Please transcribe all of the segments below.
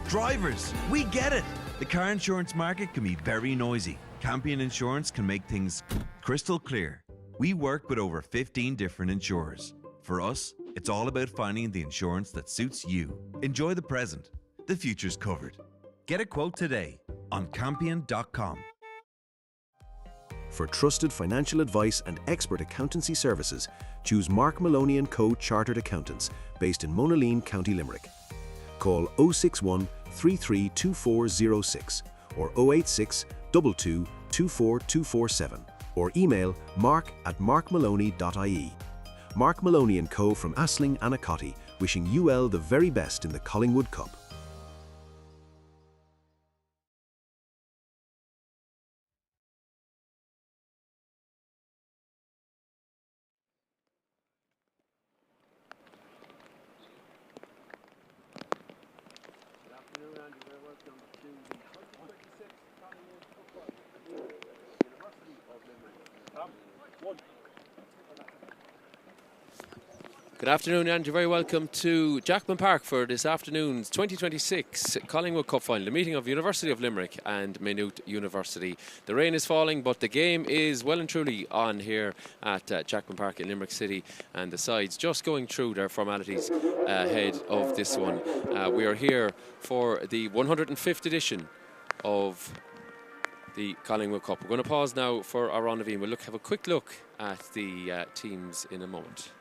Drivers, we get it. The car insurance market can be very noisy. Campion Insurance can make things crystal clear. We work with over 15 different insurers. For us, it's all about finding the insurance that suits you. Enjoy the present. The future's covered. Get a quote today on campion.com. For trusted financial advice and expert accountancy services, choose Mark Maloney & Co. Chartered Accountants, based in Monaleen, County Limerick. Call 061 332406 or 086 22 24247 or email mark@markmaloney.ie. Mark Maloney & Co. from Asling Anacotti, wishing UL the very best in the Collingwood Cup. Good afternoon, and you're very welcome to Jackman Park for this afternoon's 2026 Collingwood Cup final, the meeting of University of Limerick and Maynooth University. The rain is falling, but the game is well and truly on here at Jackman Park in Limerick City, and the sides just going through their formalities ahead of this one. We are here for the 105th edition of the Collingwood Cup. We're going to pause now for our rendezvous. We'll have a quick look at the teams in a moment.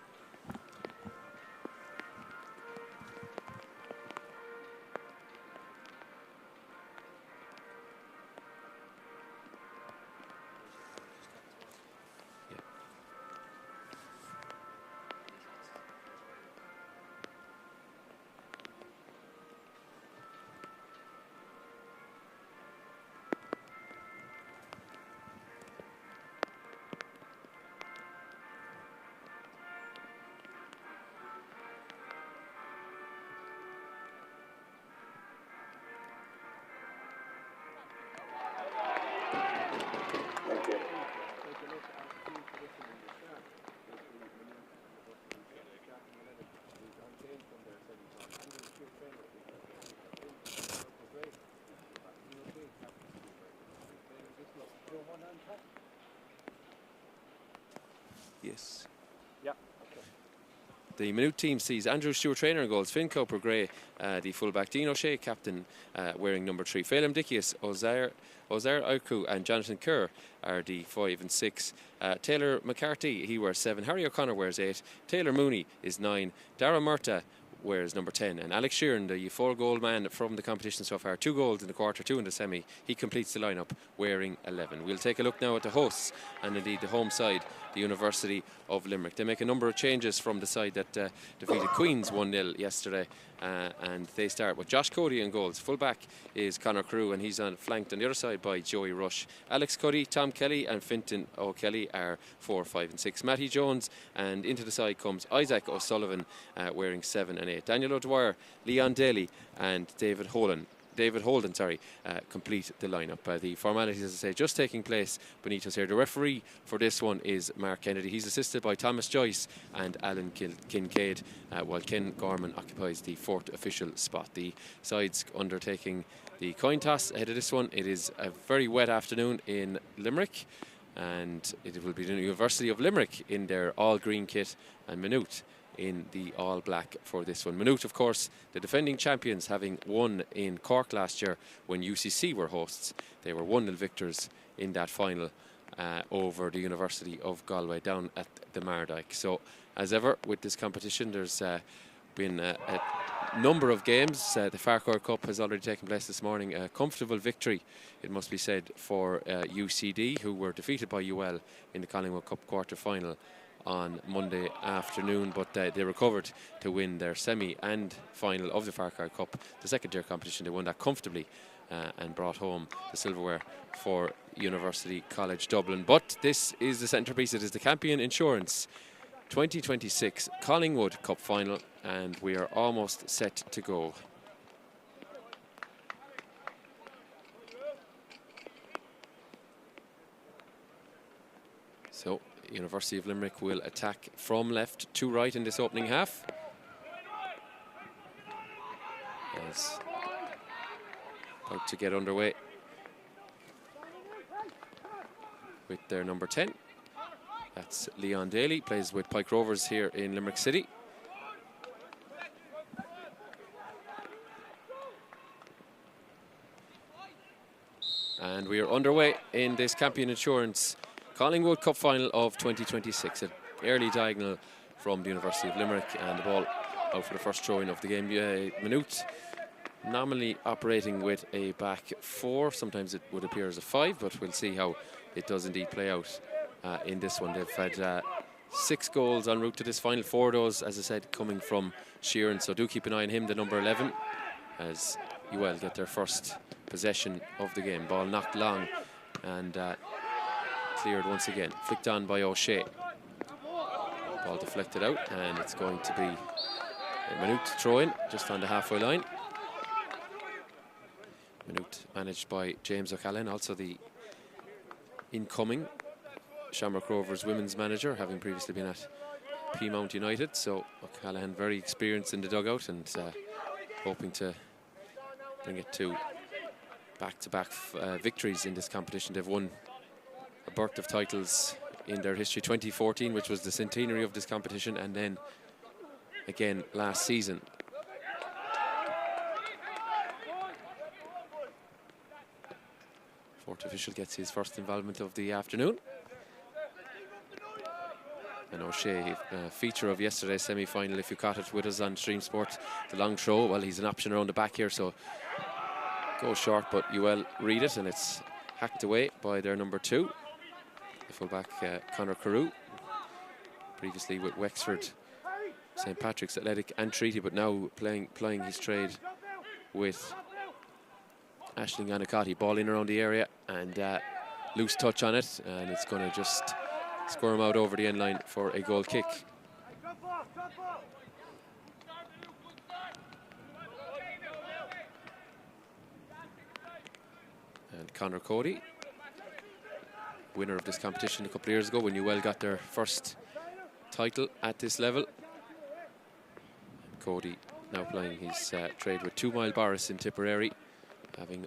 Yes. Yeah. The Maynooth team sees Andrew Stewart, trainer in goals, Finn Cooper-Gray, the fullback, Dean O'Shea, captain, wearing number 3, Phelim Dickius, Ozair Aiku and Jonathan Kerr are the 5 and 6. Taylor McCarthy, he wears 7. Harry O'Connor wears 8. Taylor Mooney is 9. Dara Murta wears number 10, and Alex Sheeran, the 4-goal man from the competition so far, 2 goals in the quarter, 2 in the semi, he completes the lineup wearing 11. We'll take a look now at the hosts and indeed the home side, the University of Limerick. They make a number of changes from the side that defeated Queens 1-0 yesterday, and they start with Josh Cody in goals. Fullback is Conor Carew, and he's flanked on the other side by Joey Rush. Alex Cuddy, Tom Kelly and Fintan O'Kelly are 4, 5 and 6. Matty Jones, and into the side comes Isaac O'Sullivan wearing 7 and 8. Daniel O'Dwyer, Leon Daly and David Holden, complete the lineup. The formalities, as I say, just taking place beneath us here. The referee for this one is Mark Kennedy. He's assisted by Thomas Joyce and Alan Kincaid, while Ken Gorman occupies the 4th official spot. The sides undertaking the coin toss ahead of this one. It is a very wet afternoon in Limerick, and it will be the University of Limerick in their all-green kit, and Maynooth in the all-black for this one. Maynooth, of course, the defending champions, having won in Cork last year when UCC were hosts. They were 1-0 victors in that final over the University of Galway down at the Mardyke. So, as ever, with this competition, there's been a number of games. The Farquhar Cup has already taken place this morning. A comfortable victory, it must be said, for UCD, who were defeated by UL in the Collingwood Cup quarter-final on Monday afternoon, but they recovered to win their semi and final of the Farquhar Cup, the second-tier competition. They won that comfortably and brought home the silverware for University College Dublin. But this is the centrepiece. It is the Campion Insurance 2026 Collingwood Cup final, and we are almost set to go. So University of Limerick will attack from left to right in this opening half, as about to get underway with their number 10. That's Leon Daly, plays with Pike Rovers here in Limerick City. And we are underway in this Campion Insurance Collingwood Cup final of 2026. An early diagonal from the University of Limerick, and the ball out for the first throw-in of the game. Maynooth nominally operating with a back 4. Sometimes it would appear as a 5, but we'll see how it does indeed play out in this one. They've had 6 goals en route to this final. 4 of those, as I said, coming from Sheeran, so do keep an eye on him, the number 11, as UL get their first possession of the game. Ball knocked long and cleared once again. Flicked on by O'Shea. Ball deflected out, and it's going to be a Maynooth throw-in just on the halfway line. Maynooth managed by James O'Callaghan, also the incoming Shamrock Rovers women's manager, having previously been at Peamount United. So O'Callaghan very experienced in the dugout, and hoping to bring it to back-to-back victories in this competition. They've won a birth of titles in their history, 2014, which was the centenary of this competition, and then again last season. Fourth official gets his first involvement of the afternoon. And O'Shea, feature of yesterday's semi-final, if you caught it with us on Stream Sport, the long throw. Well, he's an option around the back here, so goes short, but UL read it, and it's hacked away by their number 2, the fullback Conor Carew, previously with Wexford, St Patrick's Athletic and Treaty, but now playing his trade with Aisling Anacati. Ball in around the area, and loose touch on it, and it's going to just squirm out over the end line for a goal kick. And Conor Cody, winner of this competition a couple of years ago when UL got their first title at this level. And Cody now playing his trade with 2 Mile Boris in Tipperary, having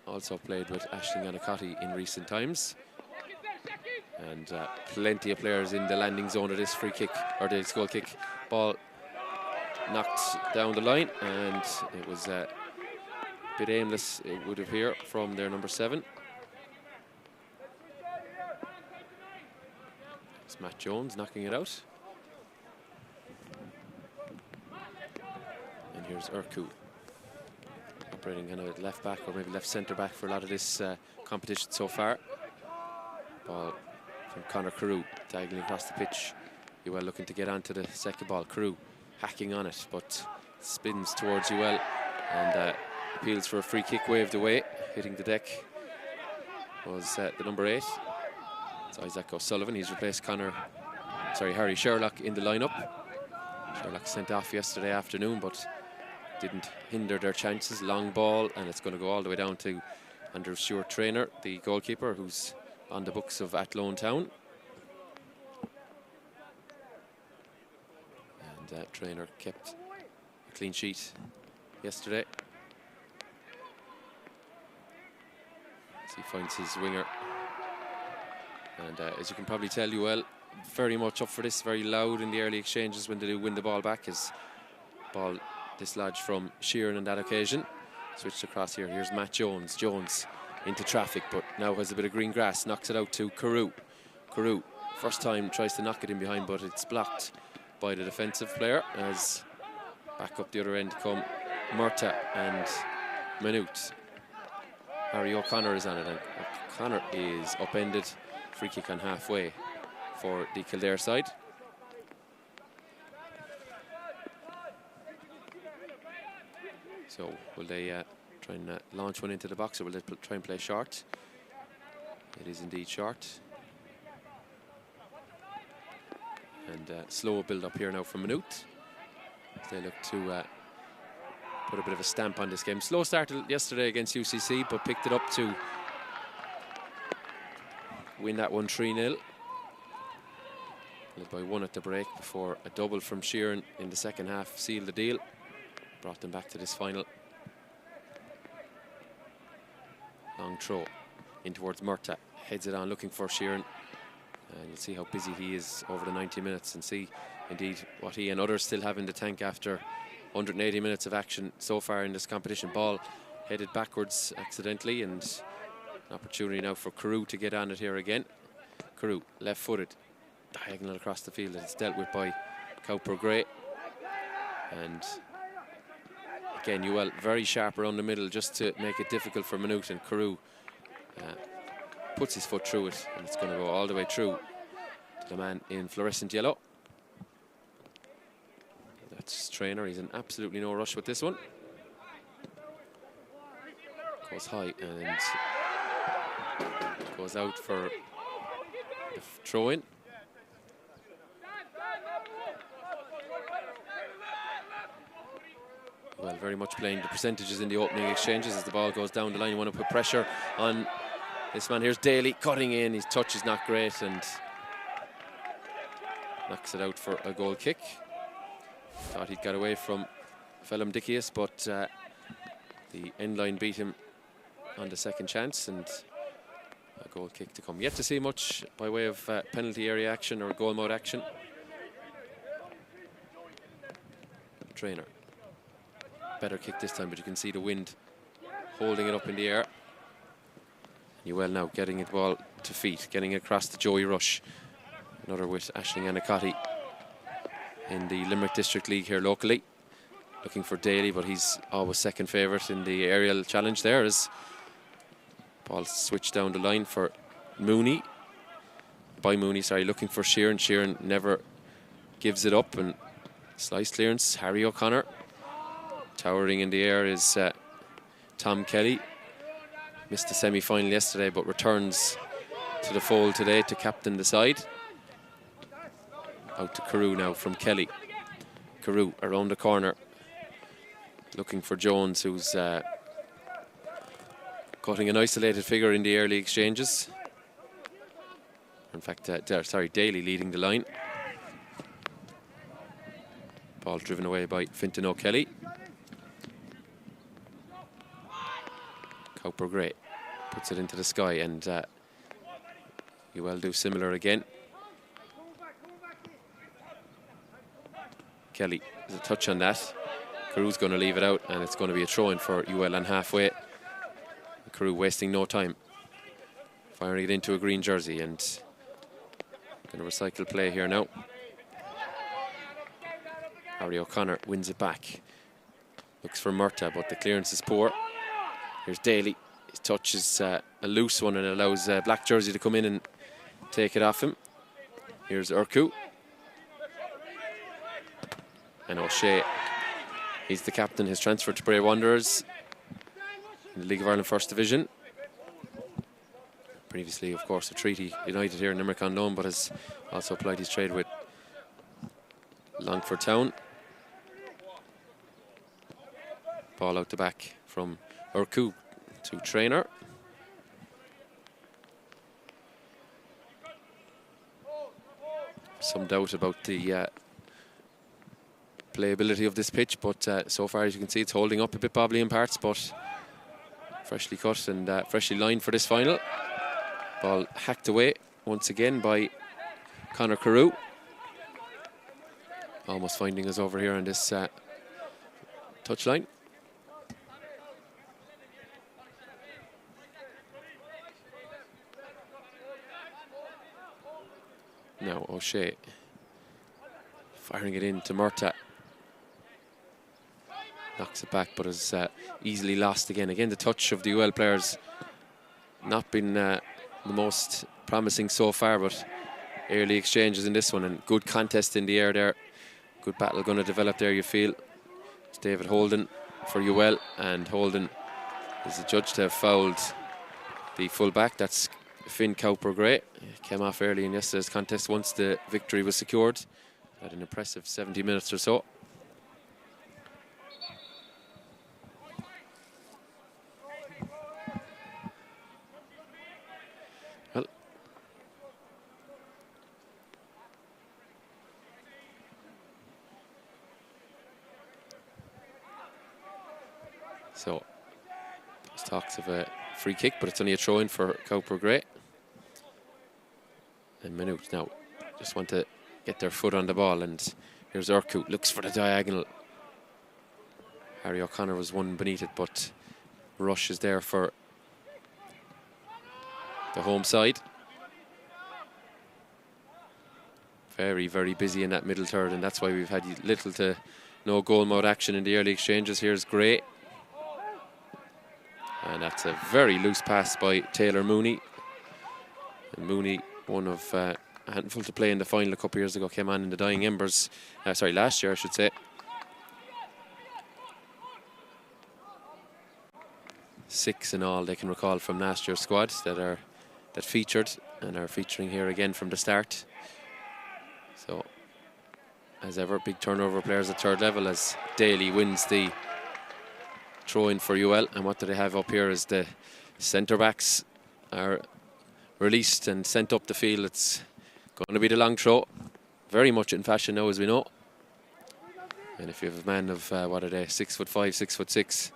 also played with Aisling Anacati in recent times. And plenty of players in the landing zone of this free kick, or this goal kick. Ball knocked down the line, and it was a bit aimless, it would appear, from their number 7. It's Matt Jones knocking it out. And here's Urku, operating kind of left back or maybe left centre back for a lot of this competition so far. Ball from Conor Carew, diagonally across the pitch. UL looking to get onto the second ball. Carew hacking on it, but spins towards UL and appeals for a free kick, waved away. Hitting the deck was the number 8. It's Isaac O'Sullivan. He's replaced Harry Sherlock in the lineup. Sherlock sent off yesterday afternoon, but didn't hinder their chances. Long ball, and it's going to go all the way down to Andrew Stewart Traynor, the goalkeeper, who's on the books of Athlone Town. And Traynor kept a clean sheet yesterday. As he finds his winger. And as you can probably tell, UL very much up for this, very loud in the early exchanges when they do win the ball back. As ball dislodged from Sheeran on that occasion. Switched across here. Here's Matt Jones. Jones into traffic, but now has a bit of green grass. Knocks it out to Carew. Carew, first time, tries to knock it in behind, but it's blocked by the defensive player. As back up the other end come Murtagh and Maynooth. Harry O'Connor is on it, and O'Connor is upended. Free kick on halfway for the Kildare side. So will they try and launch one into the box, or will they try and play short? It is indeed short. And slow build up here now from Maynooth. They look to put a bit of a stamp on this game. Slow start yesterday against UCC, but picked it up to win that one 3-0. Led by 1 at the break before a double from Sheeran in the second half sealed the deal. Brought them back to this final. Long throw in towards Murtagh. Heads it on, looking for Sheeran. And you'll see how busy he is over the 90 minutes and see indeed what he and others still have in the tank after 180 minutes of action so far in this competition. Ball headed backwards accidentally, and an opportunity now for Carew to get on it here again. Carew, left-footed, diagonal across the field. It's dealt with by Cowper Gray. And again, Ewell very sharp around the middle just to make it difficult for Maynooth, and Carew puts his foot through it, and it's going to go all the way through to the man in fluorescent yellow. That's Traynor. He's in absolutely no rush with this one. Goes high and goes out for the throw-in. Well, very much playing the percentages in the opening exchanges. As the ball goes down the line, you want to put pressure on this man. Here's Daly cutting in. His touch is not great and knocks it out for a goal kick. Thought he'd got away from Phelim Dickius, but the end line beat him on the second chance, and a goal kick to come. Yet to see much by way of penalty area action or goal mode action. Traynor. Better kick this time, but you can see the wind holding it up in the air. Ewell now getting the ball to feet, getting it across to Joey Rush. Another with Aisling Anacotty in the Limerick District League here locally. Looking for Daly, but he's always second favourite in the aerial challenge there. As ball switched down the line for Mooney. Looking for Sheeran. Sheeran never gives it up, and slice clearance, Harry O'Connor. Towering in the air is Tom Kelly. Missed the semi-final yesterday, but returns to the fold today to captain the side. Out to Carew now from Kelly. Carew around the corner, looking for Jones, who's cutting an isolated figure in the early exchanges. In fact, Daly leading the line. Ball driven away by Fintan O'Kelly. Cowper Gray puts it into the sky, and Ewell do similar again. Kelly, there's a touch on that. Carew's going to leave it out, and it's going to be a throw-in for Ewell on halfway. Carew wasting no time, firing it into a green jersey, and going to recycle play here now. Harry O'Connor wins it back. Looks for Murtagh, but the clearance is poor. Here's Daly. His touch is a loose one and allows black jersey to come in and take it off him. Here's Urku. And O'Shea, he's the captain, has transferred to Bray Wanderers in the League of Ireland First Division. Previously, of course, with Treaty United here in Limerick on loan, but has also applied his trade with Longford Town. Ball out the back from Urku to Traynor. Some doubt about the playability of this pitch, but so far, as you can see, it's holding up a bit bobbly in parts, but freshly cut and freshly lined for this final. Ball hacked away once again by Conor Carew. Almost finding us over here on this touchline. Now O'Shea firing it in to Murtagh. Knocks it back, but is easily lost again. Again, the touch of the UL players not been the most promising so far, but early exchanges in this one, and good contest in the air there. Good battle going to develop there, you feel. It's David Holden for UL, and Holden is adjudged to have fouled the full-back. That's Finn Cowper-Gray. Came off early in yesterday's contest once the victory was secured. Had an impressive 70 minutes or so. Well, so there's talks of a free kick, but it's only a throw in for Cowper Gray. And Maynooth now just want to get their foot on the ball, and here's Urquhart, looks for the diagonal. Harry O'Connor was one beneath it, but Rush is there for the home side. Very, very busy in that middle third, and that's why we've had little to no goal mode action in the early exchanges. Here's Gray. And that's a very loose pass by Taylor Mooney. And Mooney, one of a handful to play in the final a couple of years ago, came on in the dying embers. Last year, I should say. 6 in all they can recall from last year's squad that featured and are featuring here again from the start. So, as ever, big turnover of players at third level as Daly wins the throw-in for UL. And what do they have up here is the centre-backs are released and sent up the field. It's going to be the long throw. Very much in fashion now, as we know. And if you have a man of, 6'5", 6'6",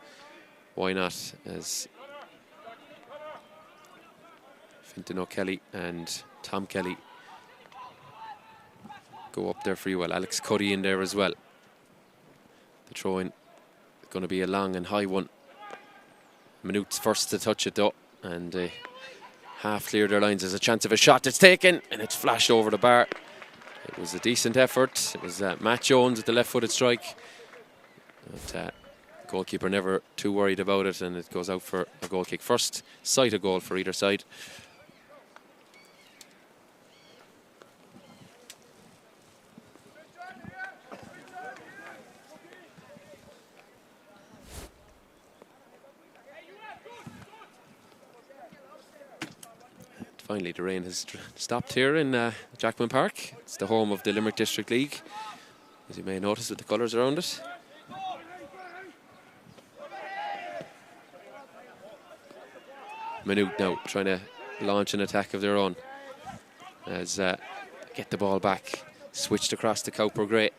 why not? As Fintan O'Kelly and Tom Kelly go up there for UL. Alex Cuddy in there as well. The throw-in is going to be a long and high one. Maynooth's first to touch it though, and half cleared their lines. There's a chance of a shot. It's taken and it's flashed over the bar. It was a decent effort. It was Matt Jones with the left-footed strike. But goalkeeper never too worried about it, and it goes out for a goal kick. First sight of goal for either side. Finally, the rain has stopped here in Jackman Park. It's the home of the Limerick District League, as you may notice with the colours around it. Maynooth now trying to launch an attack of their own as get the ball back, switched across to Cowper Gray.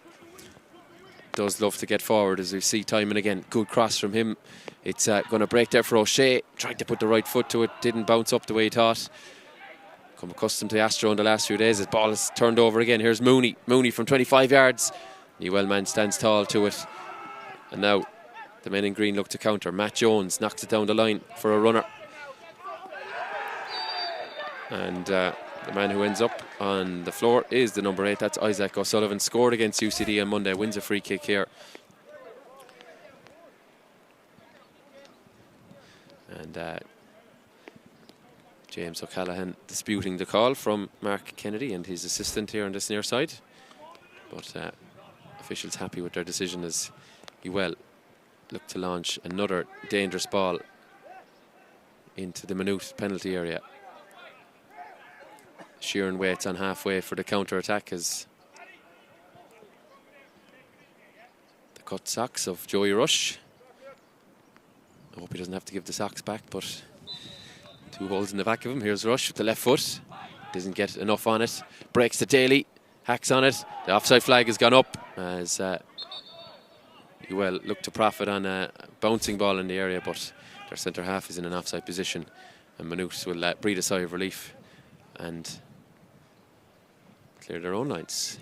Does love to get forward, as we see time and again. Good cross from him. It's going to break there for O'Shea. Tried to put the right foot to it, didn't bounce up the way he thought. Come accustomed to Astro in the last few days. His ball is turned over again. Here's Mooney. Mooney from 25 yards. Newell man stands tall to it. And now the men in green look to counter. Matt Jones knocks it down the line for a runner. And the man who ends up on the floor is the number 8. That's Isaac O'Sullivan. Scored against UCD on Monday. Wins a free kick here. And James O'Callaghan disputing the call from Mark Kennedy and his assistant here on this near side. But officials happy with their decision as UL look to launch another dangerous ball into the Maynooth penalty area. Sheeran waits on halfway for the counter-attack as the cut socks of Joey Rush. I hope he doesn't have to give the socks back, but 2 holes in the back of him. Here's Rush with the left foot. Doesn't get enough on it. Breaks to Daly. Hacks on it. The offside flag has gone up as UL look to profit on a bouncing ball in the area, but their centre half is in an offside position, and Maynooth will breathe a sigh of relief and clear their own lines.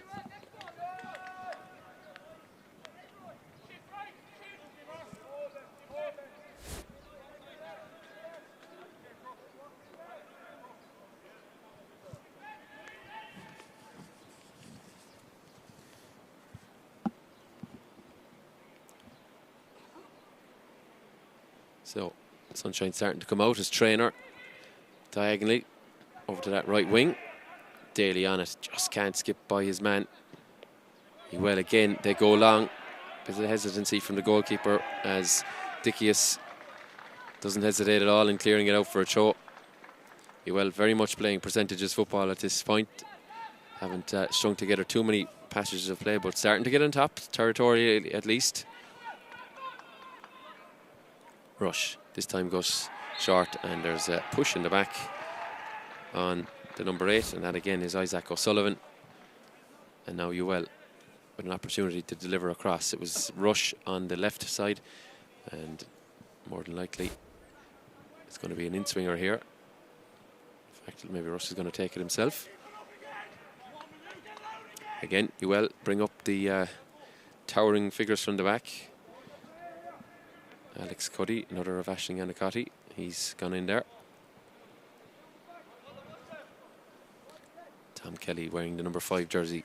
So, sunshine starting to come out as Traynor diagonally over to that right wing. Daly on it, just can't skip by his man. Well, again, they go long. Bit of hesitancy from the goalkeeper as Dickius doesn't hesitate at all in clearing it out for a throw. Well, very much playing percentages football at this point. Haven't strung together too many passages of play, but starting to get on top, territorially at least. Rush this time goes short, and there's a push in the back on the number 8, and that again is Isaac O'Sullivan. And now UL with an opportunity to deliver across. It was Rush on the left side, and more than likely It's going to be an in-swinger here. In fact, maybe Rush is going to take it himself. Again, Ewell bring up the towering figures from the back. Alex Cuddy, another of Aisling Anacati. He's gone in there. Tom Kelly wearing the number 5 jersey.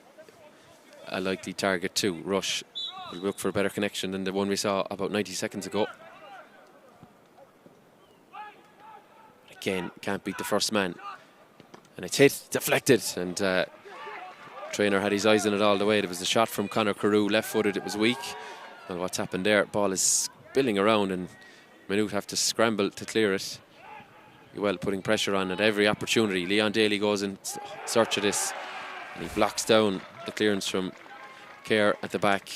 A likely target too. Rush will look for a better connection than the one we saw about 90 seconds ago. Again, can't beat the first man. And it's hit, deflected, and trainer had his eyes on it all the way. There was a shot from Conor Carew, left-footed, it was weak. And what's happened there, ball is spilling around and Maynooth have to scramble to clear it. Well, putting pressure on at every opportunity. Leon Daly goes in search of this and he blocks down the clearance from Kerr at the back.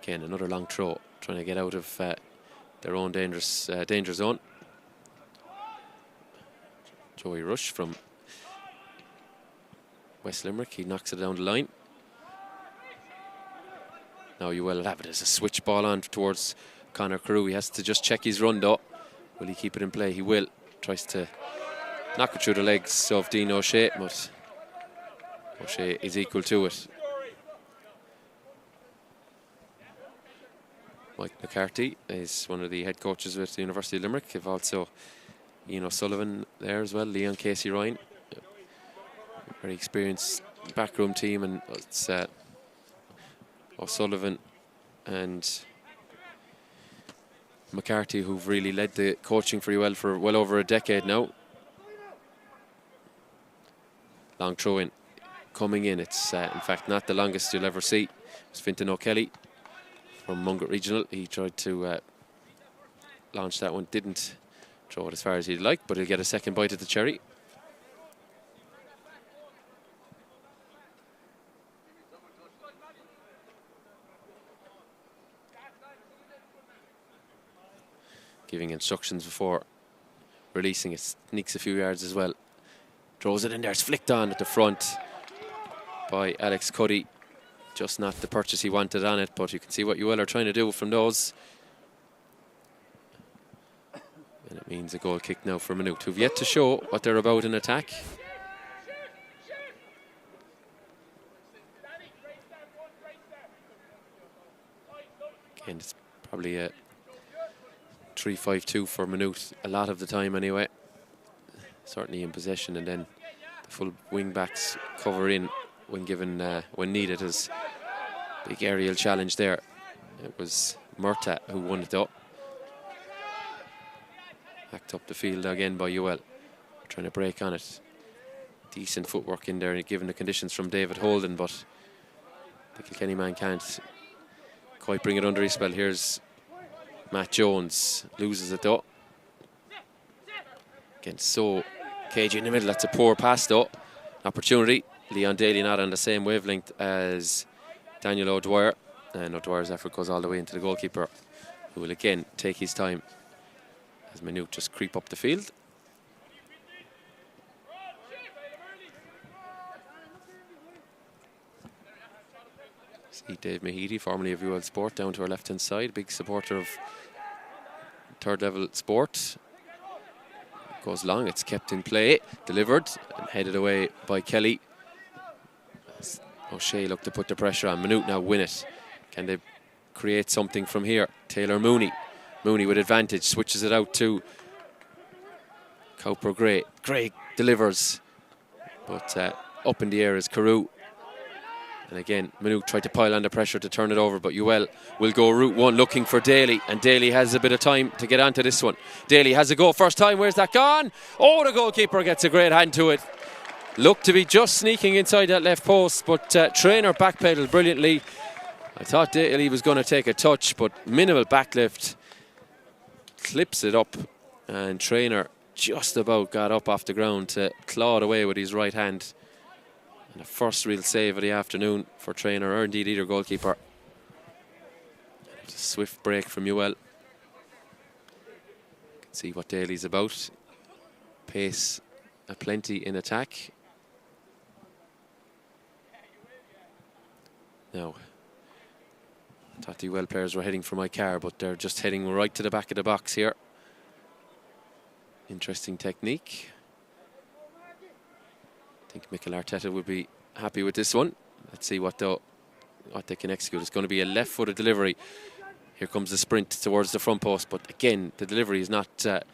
Again, another long throw, trying to get out of their own danger zone. Joey Rush from West Limerick, he knocks it down the line. Now you will have it as a switch ball on towards Conor Carew. He has to just check his run though. Will he keep it in play? He will. Tries to knock it through the legs of Dean O'Shea, but O'Shea is equal to it. Mike McCarthy is one of the head coaches with the University of Limerick. They've also Ian O'Sullivan there as well, Leon Casey Ryan. Very experienced backroom team, and it's O'Sullivan and McCarthy who've really led the coaching for UL for well over a decade now. Long throw in, coming in. It's in fact not the longest you'll ever see. It's Fintan O'Kelly from Mungat Regional. He tried to launch that one, didn't throw it as far as he'd like, but he'll get a second bite at the cherry. Giving instructions before releasing it, sneaks a few yards as well. Throws it in there, it's flicked on at the front by Alex Cuddy. Just not the purchase he wanted on it, but you can see what UL are trying to do from those. And it means a goal kick now for Maynooth, who've yet to show what they're about in attack. Again, it's probably a 3-5-2 for Maynooth a lot of the time anyway. Certainly in possession, and then the full wing backs cover in when given, when needed. As big aerial challenge there. It was Murtagh who won it up. Hacked up the field again by UL, trying to break on it. Decent footwork in there given the conditions from David Holden, but the Kilkenny man can't quite bring it under his spell. Here's Matt Jones, loses it though. Again, so cagey in the middle. That's a poor pass though. Opportunity. Leon Daly not on the same wavelength as Daniel O'Dwyer, and O'Dwyer's effort goes all the way into the goalkeeper, who will again take his time as Maynooth just creep up the field. See Dave Mahidi, formerly of UL Sport, down to our left hand side, big supporter of third level sport. Goes long, it's kept in play, delivered and headed away by Kelly. O'Shea look to put the pressure on. Maynooth now win it. Can they create something from here? Taylor Mooney. Mooney with advantage, switches it out to Cowper Gray. Gray delivers, but up in the air is Carew. And again, Maynooth tried to pile on the pressure to turn it over, but UL will go route one looking for Daly, and Daly has a bit of time to get onto this one. Daly has a go first time. Where's that gone? Oh, the goalkeeper gets a great hand to it. Looked to be just sneaking inside that left post, but Trainer backpedaled brilliantly. I thought Daly was going to take a touch, but minimal backlift. Clips it up, and Trainer just about got up off the ground to claw it away with his right hand. And the first real save of the afternoon for Trainer, or indeed either goalkeeper. A swift break from UL. You can see what Daly's about. Pace aplenty in attack. Now, I thought the UL players were heading for my car, but they're just heading right to the back of the box here. Interesting technique. I think Mikel Arteta would be happy with this one. Let's see what they can execute. It's going to be a left-footed delivery. Here comes the sprint towards the front post, but again, the delivery is not to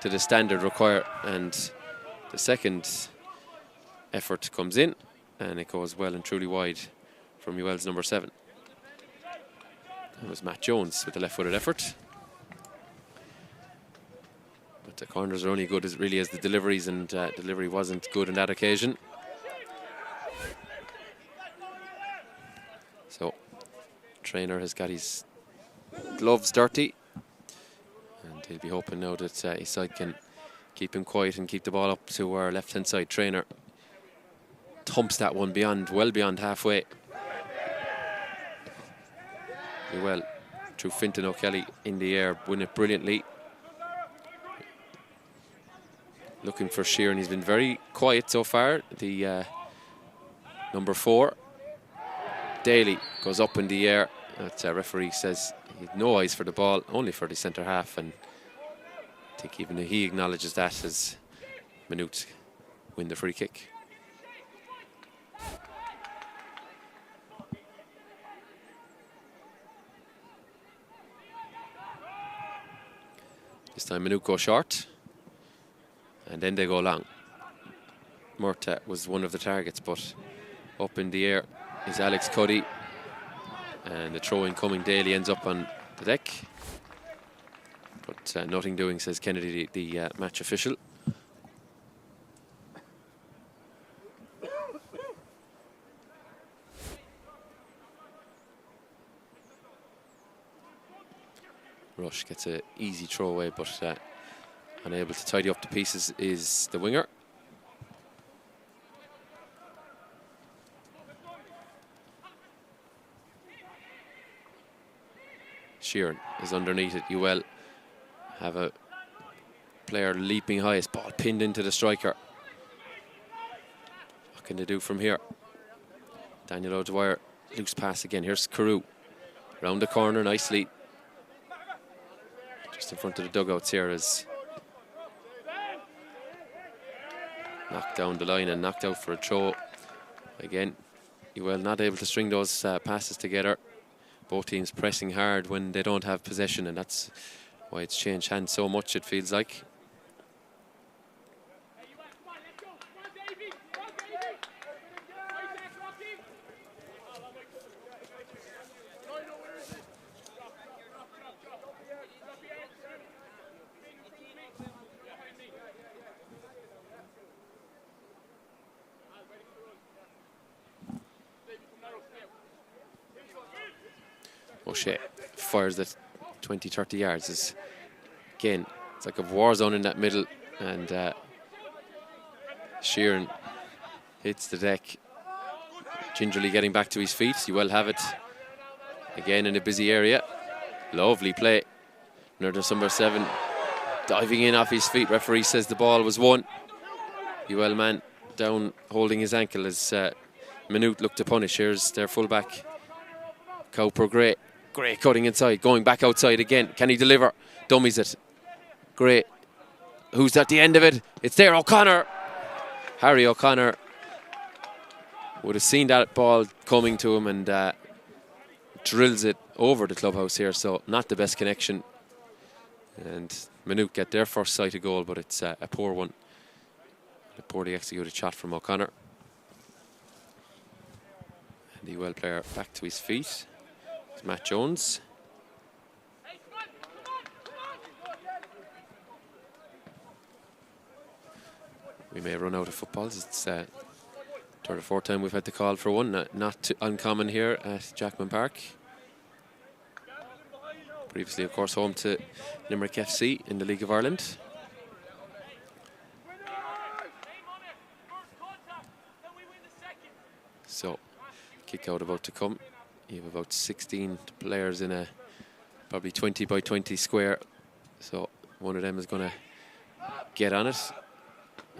the standard required, and the second effort comes in, and it goes well and truly wide from UL's number 7. It was Matt Jones with the left-footed effort. But the corners are only good as really as the deliveries, and delivery wasn't good on that occasion. So, trainer has got his gloves dirty, and he'll be hoping now that his side can keep him quiet and keep the ball up to our left-hand side. Trainer thumps that one well beyond halfway. Well, through Fintan O'Kelly in the air, win it brilliantly. Looking for Sheeran. He's been very quiet so far. The number 4, Daly, goes up in the air. That referee says he had no eyes for the ball, only for the centre half, and I think even he acknowledges that as Maynooth win the free kick. This time Maynooth go short, and then they go long. Murtagh was one of the targets, but up in the air is Alex Cuddy, and the throw incoming Daly ends up on the deck. But nothing doing, says Kennedy, the match official. Rush gets an easy throwaway, but unable to tidy up the pieces is the winger. Sheeran is underneath it. UL have a player leaping high. His ball pinned into the striker. What can they do from here? Daniel O'Dwyer, loose pass again. Here's Carew. Round the corner nicely. Just in front of the dugouts here is knocked down the line and knocked out for a throw. Again, UL not able to string those passes together. Both teams pressing hard when they don't have possession, and that's why it's changed hands so much, it feels like. O'Shea fires at 20-30 yards. Again, it's like a war zone in that middle, and Sheeran hits the deck, gingerly getting back to his feet. You will have it again in a busy area. Lovely play. Another number 7 diving in off his feet. Referee says the ball was won. UL man down holding his ankle as Maynooth look to punish. Here's their fullback, Cowper Gray. Gray cutting inside, going back outside again. Can he deliver? Dummies it. Gray. Who's at the end of it? It's there, O'Connor. Harry O'Connor would have seen that ball coming to him and drills it over the clubhouse here. So not the best connection. And Maynooth get their first sight of goal, but it's a poor one. A poorly executed shot from O'Connor. And the UL player back to his feet. Matt Jones. We may run out of footballs. It's third or fourth time we've had to call for one. Not too uncommon here at Jackman Park. Previously, of course, home to Limerick FC in the League of Ireland. So, kick out about to come. You have about 16 players in a probably 20 by 20 square. So one of them is going to get on it.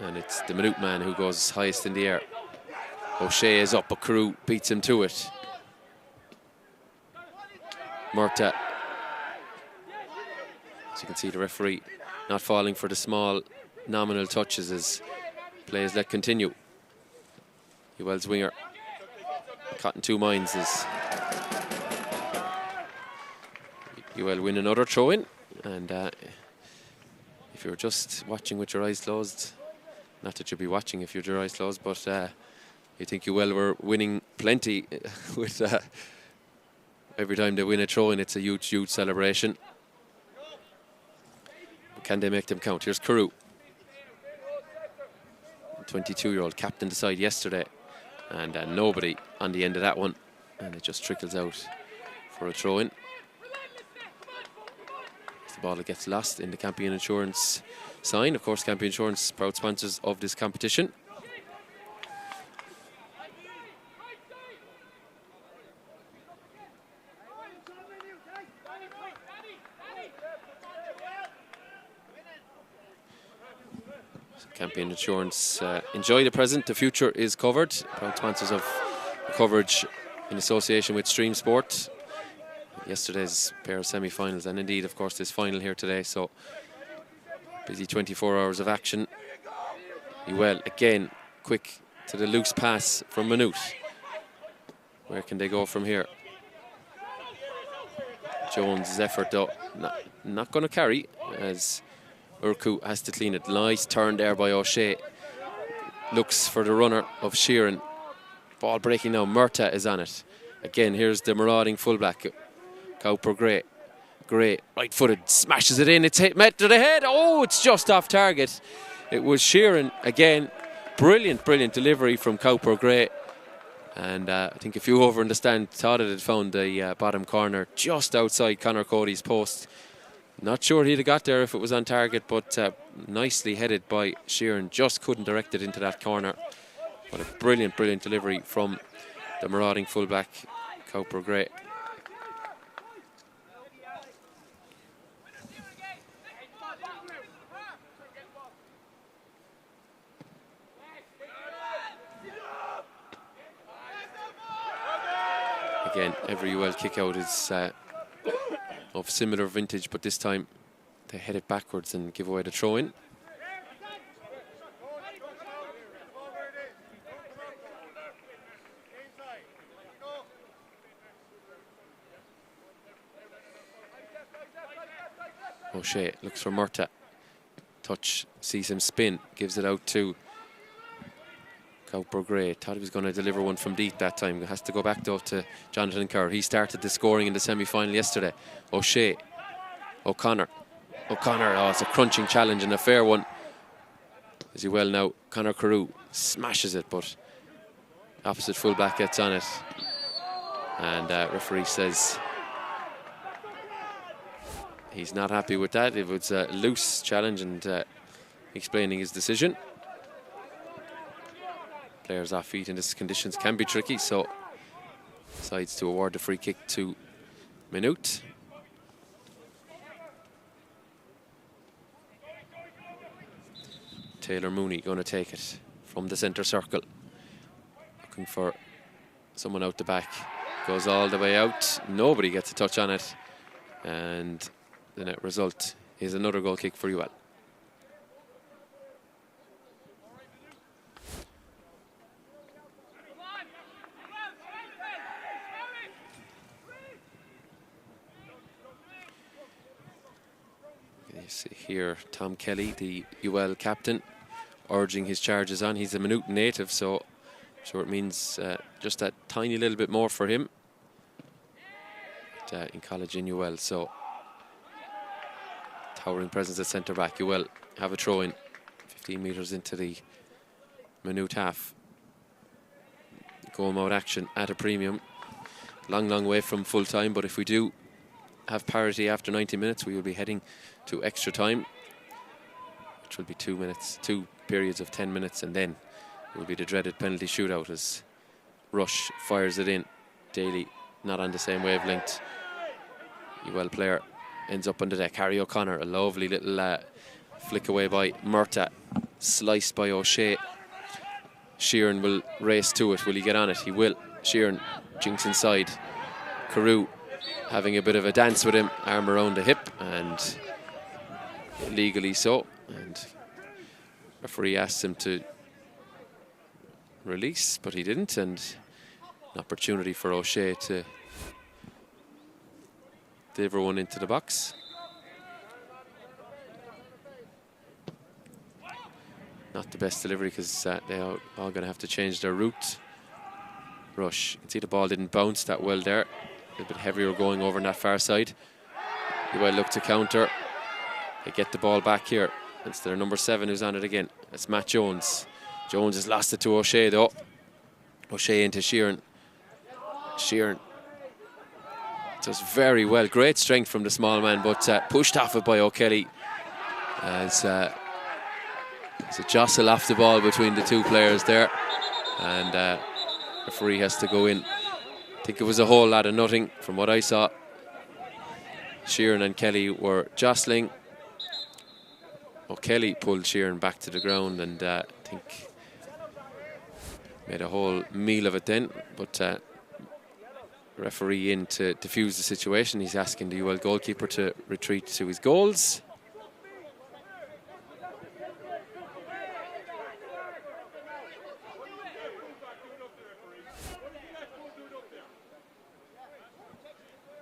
And it's the Maynooth man who goes highest in the air. O'Shea is up, but Carew beats him to it. Murtagh. As you can see, the referee not falling for the small nominal touches as play is let continue. Ewell's winger caught in two minds as Ewell win another throw-in. And if you're just watching with your eyes closed, not that you'll be watching if you're your eyes closed, but you think Ewell were winning plenty with every time they win a throw-in, it's a huge, huge celebration. Can they make them count? Here's Carew. 22-year-old captain the side yesterday, and nobody on the end of that one, and it just trickles out for a throw-in. The ball gets lost in the Campion Insurance sign. Of course, Campion Insurance, proud sponsors of this competition. Campion Insurance, enjoy the present, the future is covered. Proud sponsors of coverage in association with Stream Sport. Yesterday's pair of semi-finals, and indeed, of course, this final here today. So busy 24 hours of action. Ewell again, quick to the loose pass from Maynooth. Where can they go from here? Jones' effort, though, not going to carry as Urku has to clean it. Nice turn there by O'Shea. Looks for the runner of Sheeran. Ball breaking now. Murtagh is on it. Again, here's the marauding fullback. Cowper Gray. Gray, right-footed, smashes it in. It's met to the head. Oh, it's just off target. It was Sheeran again. Brilliant, brilliant delivery from Cowper Gray. And I think if you over in the stand thought it had found the bottom corner just outside Conor Cody's post. Not sure he'd have got there if it was on target, but nicely headed by Sheeran. Just couldn't direct it into that corner. But a brilliant, brilliant delivery from the marauding fullback, Cowper Gray. Again, every Ewell kick out is of similar vintage, but this time they head it backwards and give away the throw-in. O'Shea looks for Murtagh. Touch, sees him spin, gives it out to Cowper Gray. Thought he was going to deliver one from deep that time. Has to go back though to Jonathan Kerr. He started the scoring in the semi-final yesterday. O'Shea, O'Connor. Oh, it's a crunching challenge and a fair one. As you well know, Conor Carew smashes it, but opposite fullback gets on it. And referee says he's not happy with that. It was a loose challenge, and explaining his decision. Players off feet in these conditions can be tricky, so decides to award the free kick to Maynooth. Taylor Mooney going to take it from the centre circle. Looking for someone out the back. Goes all the way out. Nobody gets a touch on it. And the net result is another goal kick for Ewell. You see here Tom Kelly, the Ewell captain, urging his charges on. He's a Maynooth native, so I'm sure it means just that tiny little bit more for him in college in Ewell. So towering presence at centre back. Ewell have a throw in 15 metres into the Maynooth half. Goal mode action at a premium. Long way from full time, but if we do have parity after 90 minutes, we will be heading to extra time, which will be 2 minutes, 2 periods of 10 minutes, and then it will be the dreaded penalty shootout as Rush fires it in. Daly not on the same wavelength. Ewell player ends up on the deck. Harry O'Connor, a lovely little flick away by Murtagh. sliced by O'Shea. Sheeran will race to it. Will he get on it? He will. Sheeran jinks inside. Carew having a bit of a dance with him, arm around the hip, and legally so. And referee asked him to release, but he didn't, and an opportunity for O'Shea to deliver one into the box. Not the best delivery because they are all going to have to change their route. Rush. You can see the ball didn't bounce that well there. A little bit heavier going over on that far side. You will look to counter. They get the ball back here. It's their number 7 who's on it again. It's Matt Jones. Jones has lost it to O'Shea though. O'Shea into Sheeran. Sheeran does very well. Great strength from the small man, but pushed off it by O'Kelly. As it's a jostle off the ball between the two players there, and referee has to go in. I think it was a whole lot of nothing from what I saw. Sheeran and Kelly were jostling. O'Kelly pulled Sheeran back to the ground, and I think made a whole meal of it then, but referee in to defuse the situation. He's asking the UL goalkeeper to retreat to his goals.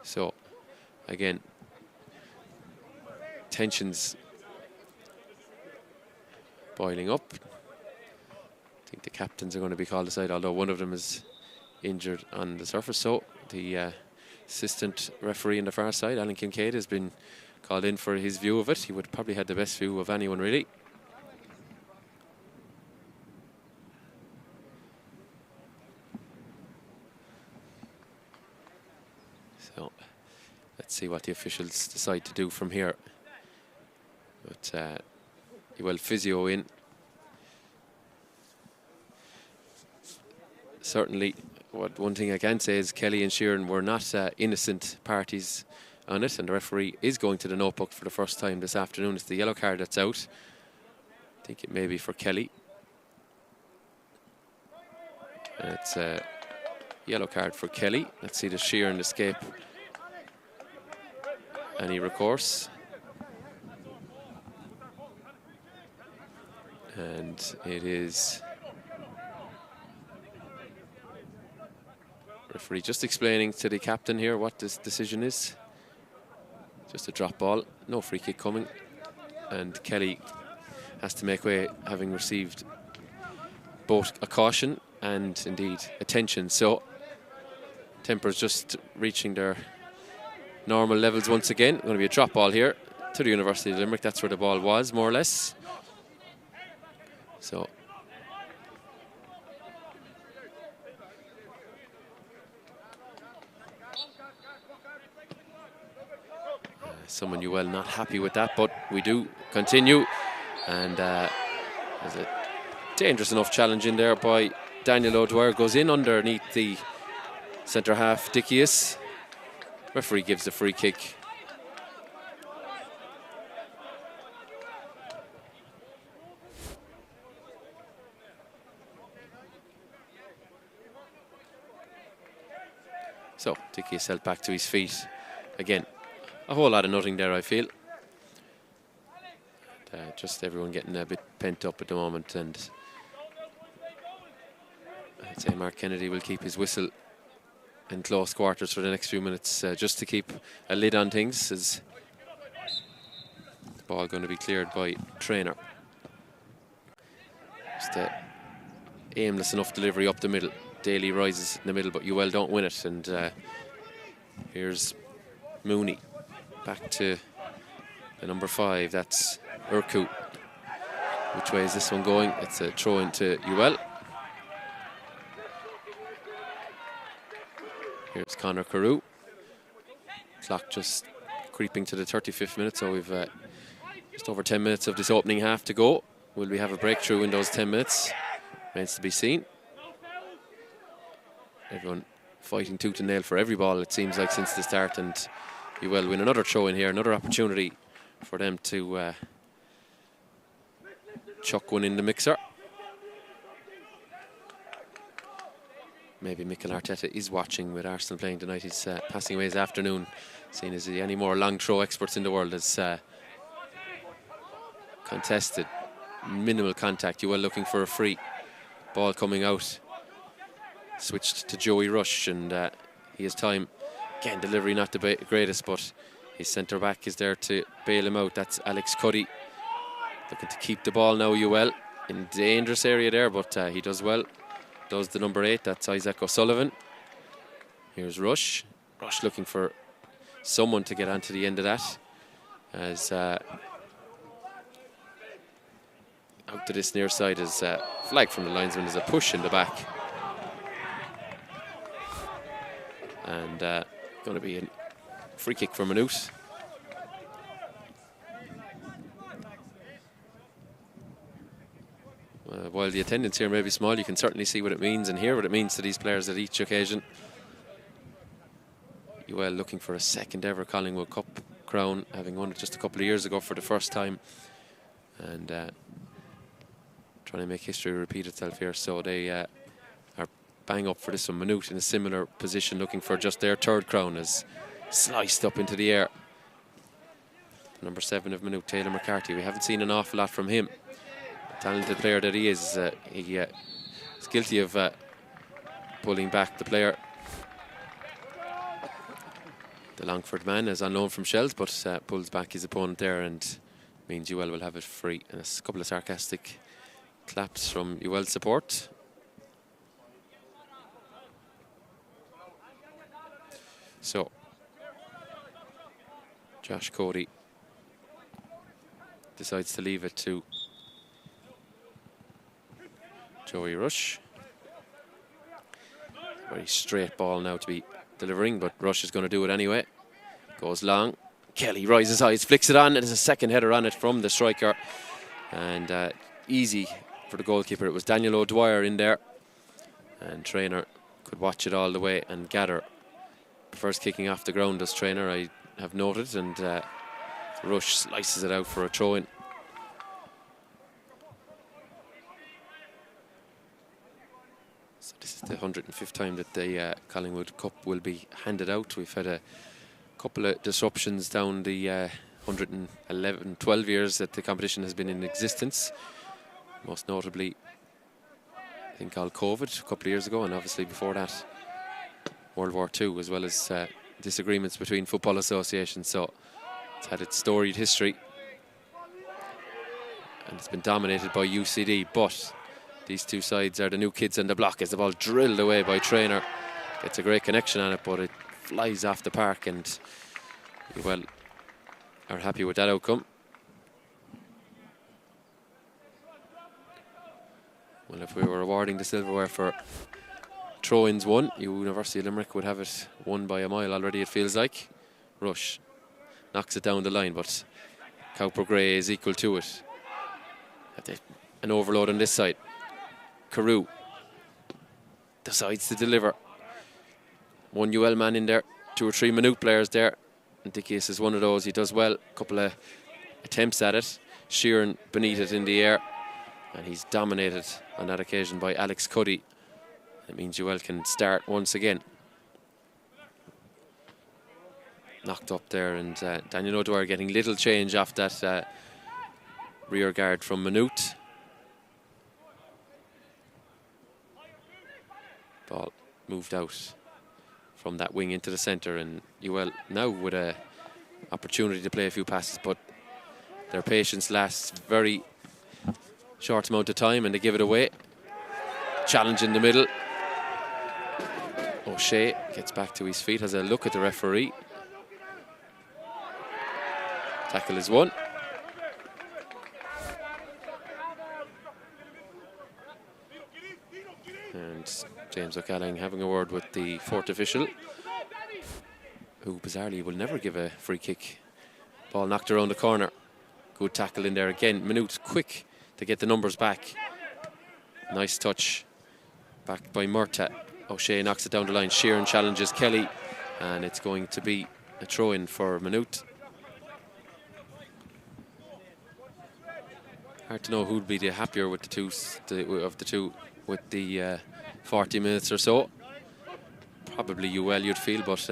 So, again, tensions boiling up. I think the captains are going to be called aside, although one of them is injured on the surface. So, the assistant referee on the far side, Alan Kincaid, has been called in for his view of it. He would probably had the best view of anyone, really. So, let's see what the officials decide to do from here. But well, physio in. Certainly, one thing I can say is Kelly and Sheeran were not innocent parties on it, and the referee is going to the notebook for the first time this afternoon. It's the yellow card that's out. I think it may be for Kelly. And it's a yellow card for Kelly. Let's see the Sheeran escape any recourse. And it is referee just explaining to the captain here what this decision is. Just a drop ball, no free kick coming, and Kelly has to make way, having received both a caution and indeed attention. So tempers just reaching their normal levels once again. Going to be a drop ball here to the University of Limerick. That's where the ball was, more or less. So someone you well not happy with that, but we do continue, and there's a dangerous enough challenge in there by Daniel O'Dwyer. Goes in underneath the centre half Dickius. Referee gives the free kick. So Dickius held back to his feet again. A whole lot of nothing there, I feel. And, just everyone getting a bit pent up at the moment, and I'd say Mark Kennedy will keep his whistle in close quarters for the next few minutes, just to keep a lid on things, as the ball going to be cleared by Traynor. Just a aimless enough delivery up the middle. Daly rises in the middle, but UL don't win it, and here's Mooney. Back to the number 5, that's Urku. Which way is this one going? It's a throw into UL. Here's Conor Carew. Clock just creeping to the 35th minute, so we've just over 10 minutes of this opening half to go. Will we have a breakthrough in those 10 minutes? Remains to be seen. Everyone fighting tooth and nail for every ball, it seems like, since the start, and you will win another throw in here, another opportunity for them to chuck one in the mixer. Maybe Mikel Arteta is watching with Arsenal playing tonight. He's passing away this afternoon, seeing as any more long throw experts in the world as contested. Minimal contact. Ewell looking for a free. Ball coming out. Switched to Joey Rush, and he has time. Again, delivery not the greatest, but his centre back is there to bail him out. That's Alex Cuddy. Looking to keep the ball now, Ewell. In dangerous area there, but he does well. Does the number 8, that's Isaac O'Sullivan. Here's Rush. Rush looking for someone to get onto the end of that. As out to this near side is flag from the linesman. There's a push in the back. And going to be a free kick for Maynooth. While the attendance here may be small, you can certainly see what it means and hear what it means to these players at each occasion. Ewell looking for a second ever Collingwood Cup crown, having won it just a couple of years ago for the first time. And trying to make history repeat itself here. So they are bang up for this one. Maynooth in a similar position, looking for just their third crown, as sliced up into the air. Number 7 of Maynooth, Taylor McCarthy. We haven't seen an awful lot from him. Talented player that he is, he is guilty of pulling back the player. The Longford man is on loan from Shells, but pulls back his opponent there, and means Ewell will have it free. And a couple of sarcastic claps from Ewell's support. So, Josh Cody decides to leave it to Joey Rush. Very straight ball now to be delivering, but Rush is going to do it anyway. Goes long. Kelly rises high, flicks it on. There's a second header on it from the striker. And easy for the goalkeeper. It was Daniel O'Dwyer in there. And Traynor could watch it all the way and gather. First kicking off the ground as Traynor, I have noted. And Rush slices it out for a throw-in. So this is the 105th time that the Collingwood Cup will be handed out. We've had a couple of disruptions down the 12 years that the competition has been in existence. Most notably, I think, called COVID a couple of years ago, and obviously before that, World War II, as well as disagreements between football associations. So it's had its storied history, and it's been dominated by UCD, but these two sides are the new kids on the block as the ball drilled away by Traynor. Gets a great connection on it, but it flies off the park, and well, are happy with that outcome. Well, if we were awarding the silverware for throw-ins won, University of Limerick would have it won by a mile already, it feels like. Rush knocks it down the line, but Cowper Gray is equal to it. An overload on this side. Carew decides to deliver. One UL man in there, 2 or 3 Maynooth players there. And Dickies is one of those. He does well. A couple of attempts at it. Sheeran beneath it in the air. And he's dominated on that occasion by Alex Cuddy. That means UL can start once again. Knocked up there, and Daniel O'Dwyer getting little change off that rear guard from Maynooth. Ball moved out from that wing into the centre, and UL now with an opportunity to play a few passes, but their patience lasts very short amount of time and they give it away. Challenge in the middle. O'Shea gets back to his feet, has a look at the referee. Tackle is won. And James O'Callaghan having a word with the 4th official, who bizarrely will never give a free kick. Ball knocked around the corner. Good tackle in there again. Maynooth quick to get the numbers back. Nice touch back by Murtagh. O'Shea knocks it down the line. Sheeran challenges Kelly, and it's going to be a throw-in for Maynooth. Hard to know who'd be the happier with the two of the two with the 40 minutes or so. Probably UL, you'd feel, but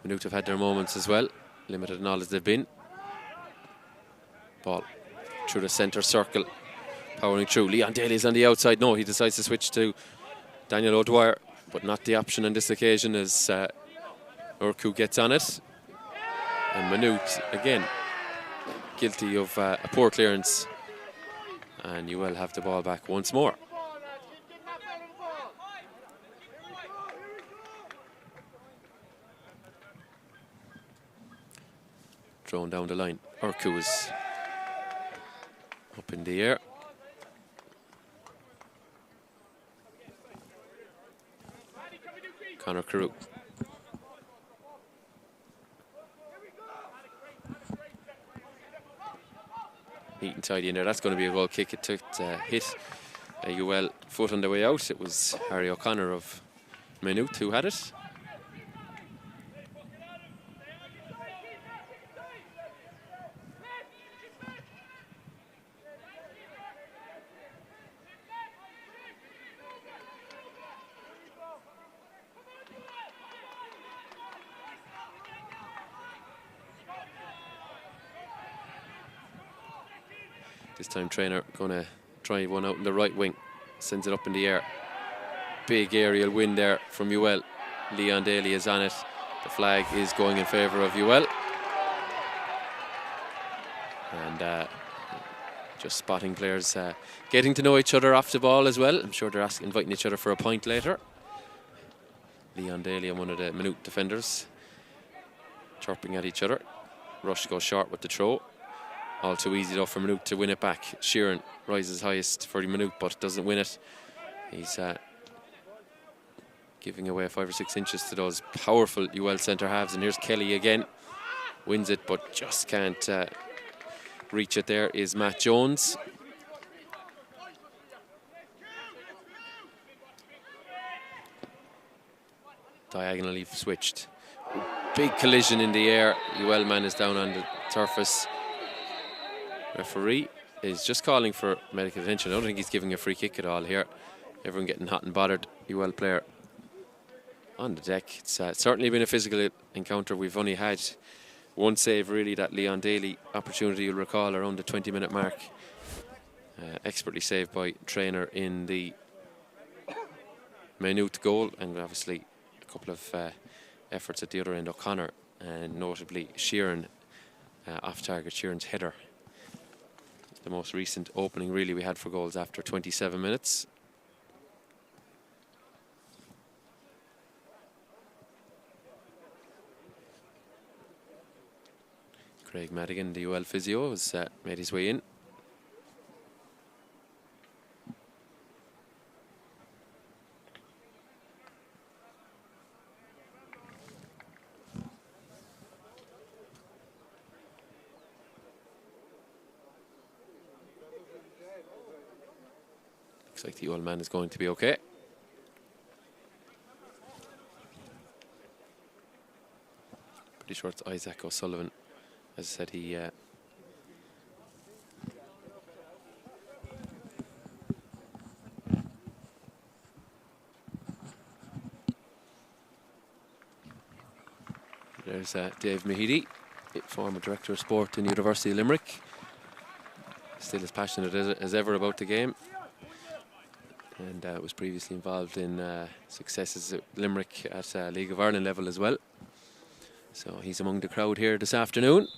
Maynooth have had their moments as well, limited in all as they've been. Ball through the centre circle, powering through. Leon Daly's on the outside. No, he decides to switch to Daniel O'Dwyer, but not the option on this occasion as Urku gets on it. And Maynooth, again, guilty of a poor clearance. And you will have the ball back once more. Thrown down the line. Urku is up in the air. Conor Carew. Neat and tidy in there. That's going to be a goal kick. It took hit a UL foot on the way out. It was Harry O'Connor of Maynooth who had it. This time Trainer going to try one out in the right wing. Sends it up in the air. Big aerial win there from UL. Leon Daly is on it. The flag is going in favour of UL. And just spotting players getting to know each other off the ball as well. I'm sure they're inviting each other for a pint later. Leon Daly and one of the Maynooth defenders chirping at each other. Rush goes short with the throw. All too easy though for Maynooth to win it back. Sheeran rises highest for Maynooth but doesn't win it. He's giving away 5 or 6 inches to those powerful UL centre halves. And here's Kelly again. Wins it but just can't reach it. There is Matt Jones. Diagonally switched. Big collision in the air. UL man is down on the surface. Referee is just calling for medical attention. I don't think he's giving a free kick at all here. Everyone getting hot and bothered. UL player on the deck. It's certainly been a physical encounter. We've only had one save really, that Leon Daly opportunity you'll recall around the 20-minute mark. Expertly saved by Trainer in the Maynooth goal, and obviously a couple of efforts at the other end. O'Connor and notably Sheeran off target. Sheeran's header. The most recent opening really we had for goals after 27 minutes. Craig Madigan, the UL physio, has made his way in. Looks like the old man is going to be okay. Pretty sure it's Isaac O'Sullivan. As I said, he there's Dave Mahidi, former director of sport in University of Limerick. Still as passionate as ever about the game. And was previously involved in successes at Limerick at League of Ireland level as well. So he's among the crowd here this afternoon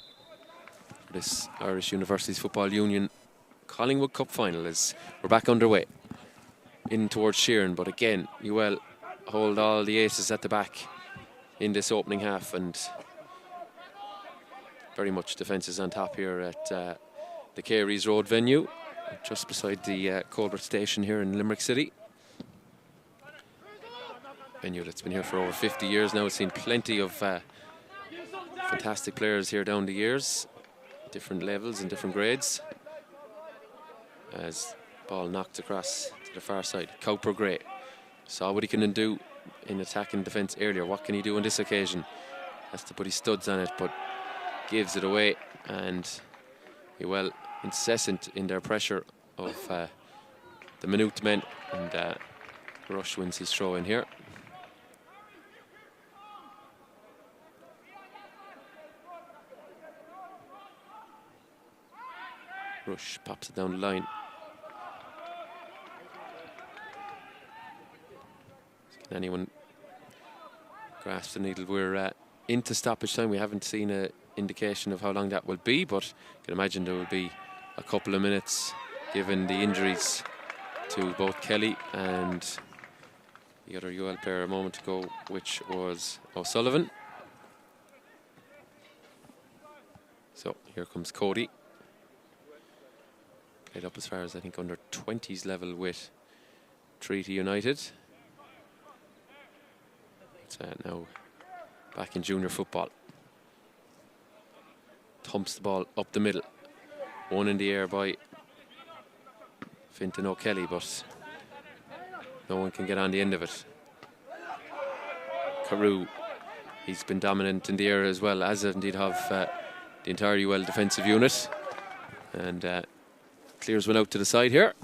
for this Irish Universities Football Union Collingwood Cup final as we're back underway. In towards Sheeran, but again, UL hold all the aces at the back in this opening half, and very much defences on top here at the Careys Road venue, just beside the Colbert station here in Limerick City. Venue that's been here for over 50 years now. It's seen plenty of fantastic players here down the years, different levels and different grades. As ball knocked across to the far side, Cowper Gray saw what he can do in attack and defence earlier. What can he do on this occasion? Has to put his studs on it, but gives it away, and he well incessant in their pressure of the Maynooth men, and Rush wins his throw in here. Rush pops it down the line. Can anyone grasp the needle? We're into stoppage time. We haven't seen an indication of how long that will be, but you can imagine there will be a couple of minutes given the injuries to both Kelly and the other UL player a moment ago, which was O'Sullivan. So here comes Cody. Played up as far as I think under 20s level with Treaty United. It's now back in junior football. Thumps the ball up the middle. One in the air by Fintan O'Kelly, but no one can get on the end of it. Carew, he's been dominant in the air as well, as indeed have the entire UL defensive unit. And clears one out to the side here.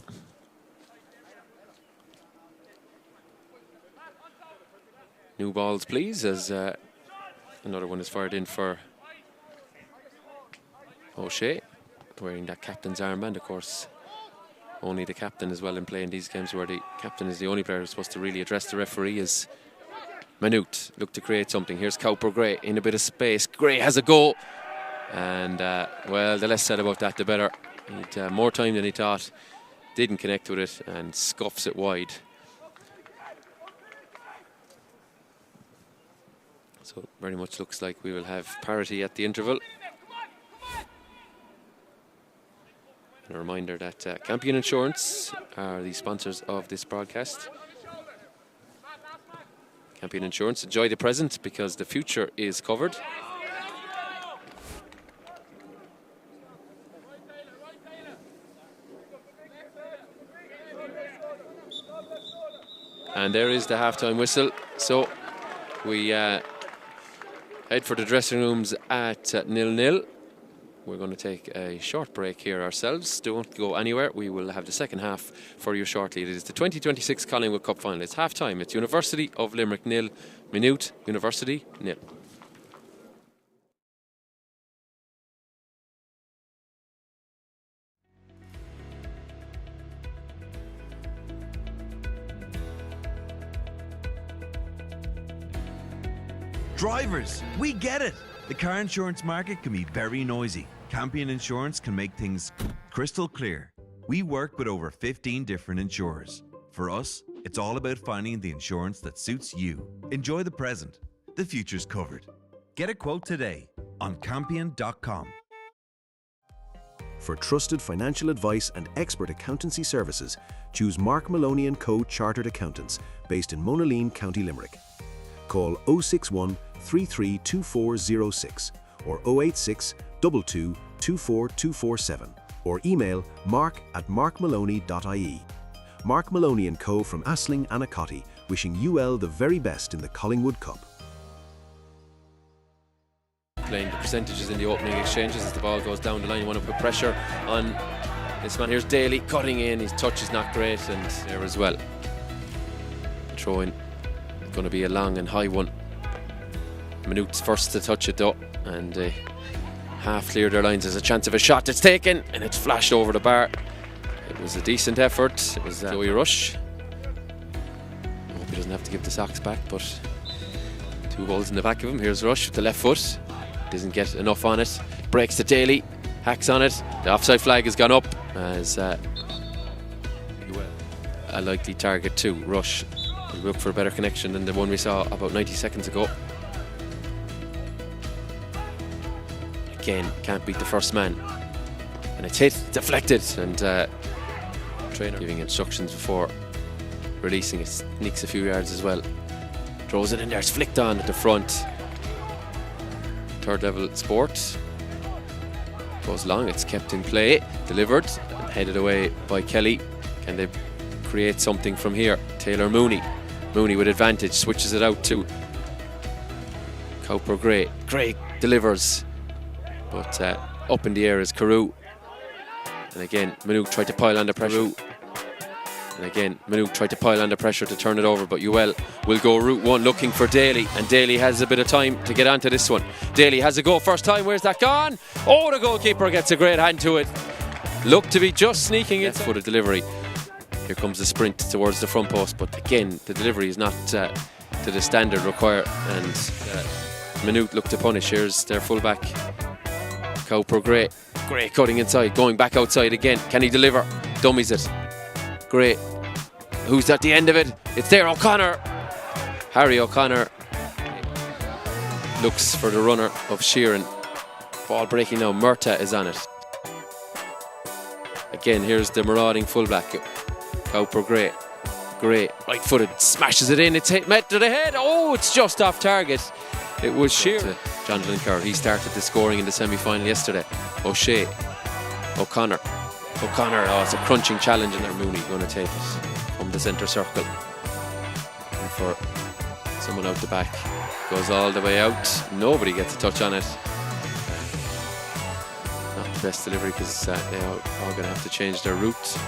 New balls, please, as another one is fired in for O'Shea, wearing that captain's armband. Of course, only the captain as well in playing these games, where the captain is the only player who's supposed to really address the referee. Is Maynooth look to create something. Here's Cowper Gray in a bit of space. Gray has a go, and well, the less said about that, the better. He had more time than he thought, didn't connect with it, and scuffs it wide. So it very much looks like we will have parity at the interval. And a reminder that Campion Insurance are the sponsors of this broadcast. Campion Insurance, enjoy the present because the future is covered. And there is the halftime whistle. So we head for the dressing rooms at 0-0. We're going to take a short break here ourselves. Don't go anywhere. We will have the second half for you shortly. It is the 2026 Collingwood Cup final. It's half-time. It's University of Limerick 0, Maynooth University 0. Drivers, we get it. The car insurance market can be very noisy. Campion Insurance can make things crystal clear. We work with over 15 different insurers. For us, it's all about finding the insurance that suits you. Enjoy the present. The future's covered. Get a quote today on campion.com. For trusted financial advice and expert accountancy services, choose Mark Maloney & Co. Chartered Accountants, based in Monaleen, County Limerick. Call 061 332406 or 086 22 24247 or email mark@markmaloney.ie. Mark Maloney & Co. from Asling Anacotti, wishing UL the very best in the Collingwood Cup. Playing the percentages in the opening exchanges as the ball goes down the line. You want to put pressure on this man. Here's Daly cutting in. His touch is not great, and there as well. Throw in going to be a long and high one. Maynooth's first to touch it though, and half cleared their lines. There's a chance of a shot. It's taken and it's flashed over the bar. It was a decent effort. It was Joey Rush. I hope he doesn't have to give the socks back, but two holes in the back of him. Here's Rush with the left foot. Doesn't get enough on it. Breaks to Daly. Hacks on it. The offside flag has gone up as a likely target too. Rush will look for a better connection than the one we saw about 90 seconds ago. Again, can't beat the first man. And it's hit, deflected, and trainer giving instructions before releasing it. Sneaks a few yards as well. Throws it in there, it's flicked on at the front. Third level sport. Goes long, it's kept in play, delivered, and headed away by Kelly. Can they create something from here? Taylor Mooney. Mooney with advantage, switches it out to Cowper Gray. Gray delivers, but up in the air is Carew. And again, Maynooth tried to pile under pressure. And again, Maynooth tried to pile under pressure to turn it over, but Ewell will go route one looking for Daly, and Daly has a bit of time to get onto this one. Daly has a go first time. Where's that gone? Oh, the goalkeeper gets a great hand to it. Looked to be just sneaking in for the delivery. Here comes the sprint towards the front post, but again, the delivery is not to the standard required, and Maynooth look to punish. Here's their fullback, Cowper Gray. Gray cutting inside, going back outside again. Can he deliver? Dummies it. Gray. Who's at the end of it? It's there, O'Connor. Harry O'Connor looks for the runner of Sheeran. Ball breaking now. Murta is on it. Again, here's the marauding fullback, Cowper Gray. Gray, right-footed, smashes it in. It's met to the head. Oh, it's just off target. It was Sheeran. Jonathan Kerr, he started the scoring in the semi-final yesterday. O'Shea, O'Connor. Oh, it's a crunching challenge, and Mooney going to take it from the centre circle. And for someone out the back, goes all the way out. Nobody gets a touch on it. Not the best delivery, because they are all going to have to change their route.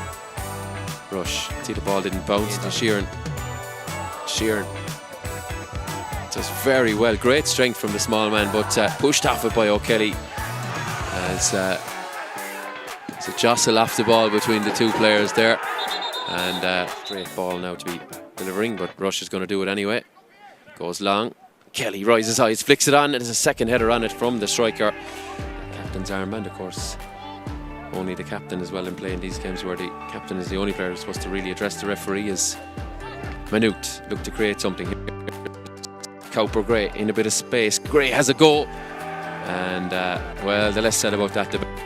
Rush. See, the ball didn't bounce to Sheeran. Sheeran does very well. Great strength from the small man, but pushed off it by O'Kelly as it's a jostle off the ball between the two players there. And great ball now to be delivering, but Rush is going to do it anyway. Goes long. Kelly rises high, flicks it on, and there's a second header on it from the striker. Captain's armband, of course. Only the captain as well in playing these games, where the captain is the only player who's supposed to really address the referee. Is Maynooth look to create something here. Cowper Gray in a bit of space. Gray has a go, and well, the less said about that, the better.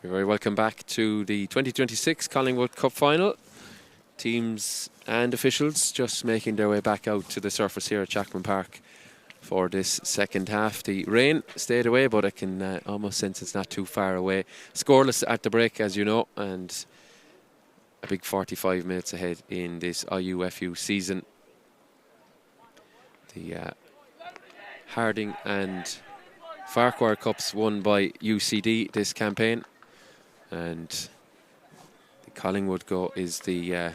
You're very welcome back to the 2026 Collingwood Cup Final. Teams and officials just making their way back out to the surface here at Jackman Park for this second half. The rain stayed away, but I can almost sense it's not too far away. Scoreless at the break, as you know, and a big 45 minutes ahead in this IUFU season. The Harding and Farquhar Cups won by UCD this campaign, and the Collingwood go is the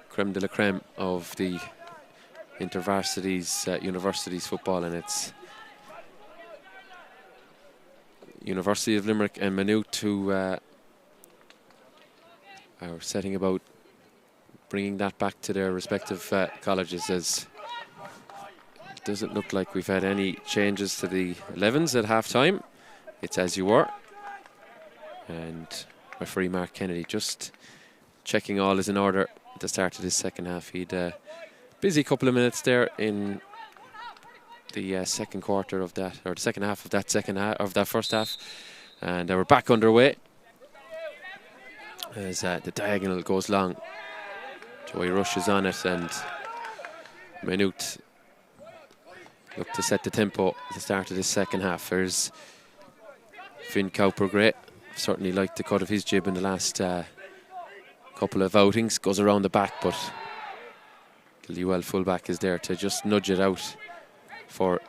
creme de la creme of the intervarsities universities football, and it's University of Limerick and Maynooth who are setting about bringing that back to their respective colleges, as it doesn't look like we've had any changes to the 11s at half time. It's as you were, and referee Mark Kennedy just checking all is in order at the start of this second half. He'd busy couple of minutes there in the second quarter of that, or the second half of that first half, and we're back underway as the diagonal goes long. Joey Rush is on it, and Maynooth look to set the tempo at the start of this second half. There's Finn Cowper-Gray. Certainly liked the cut of his jib in the last couple of outings. Goes around the back, but Gilly fullback is there to just nudge it out for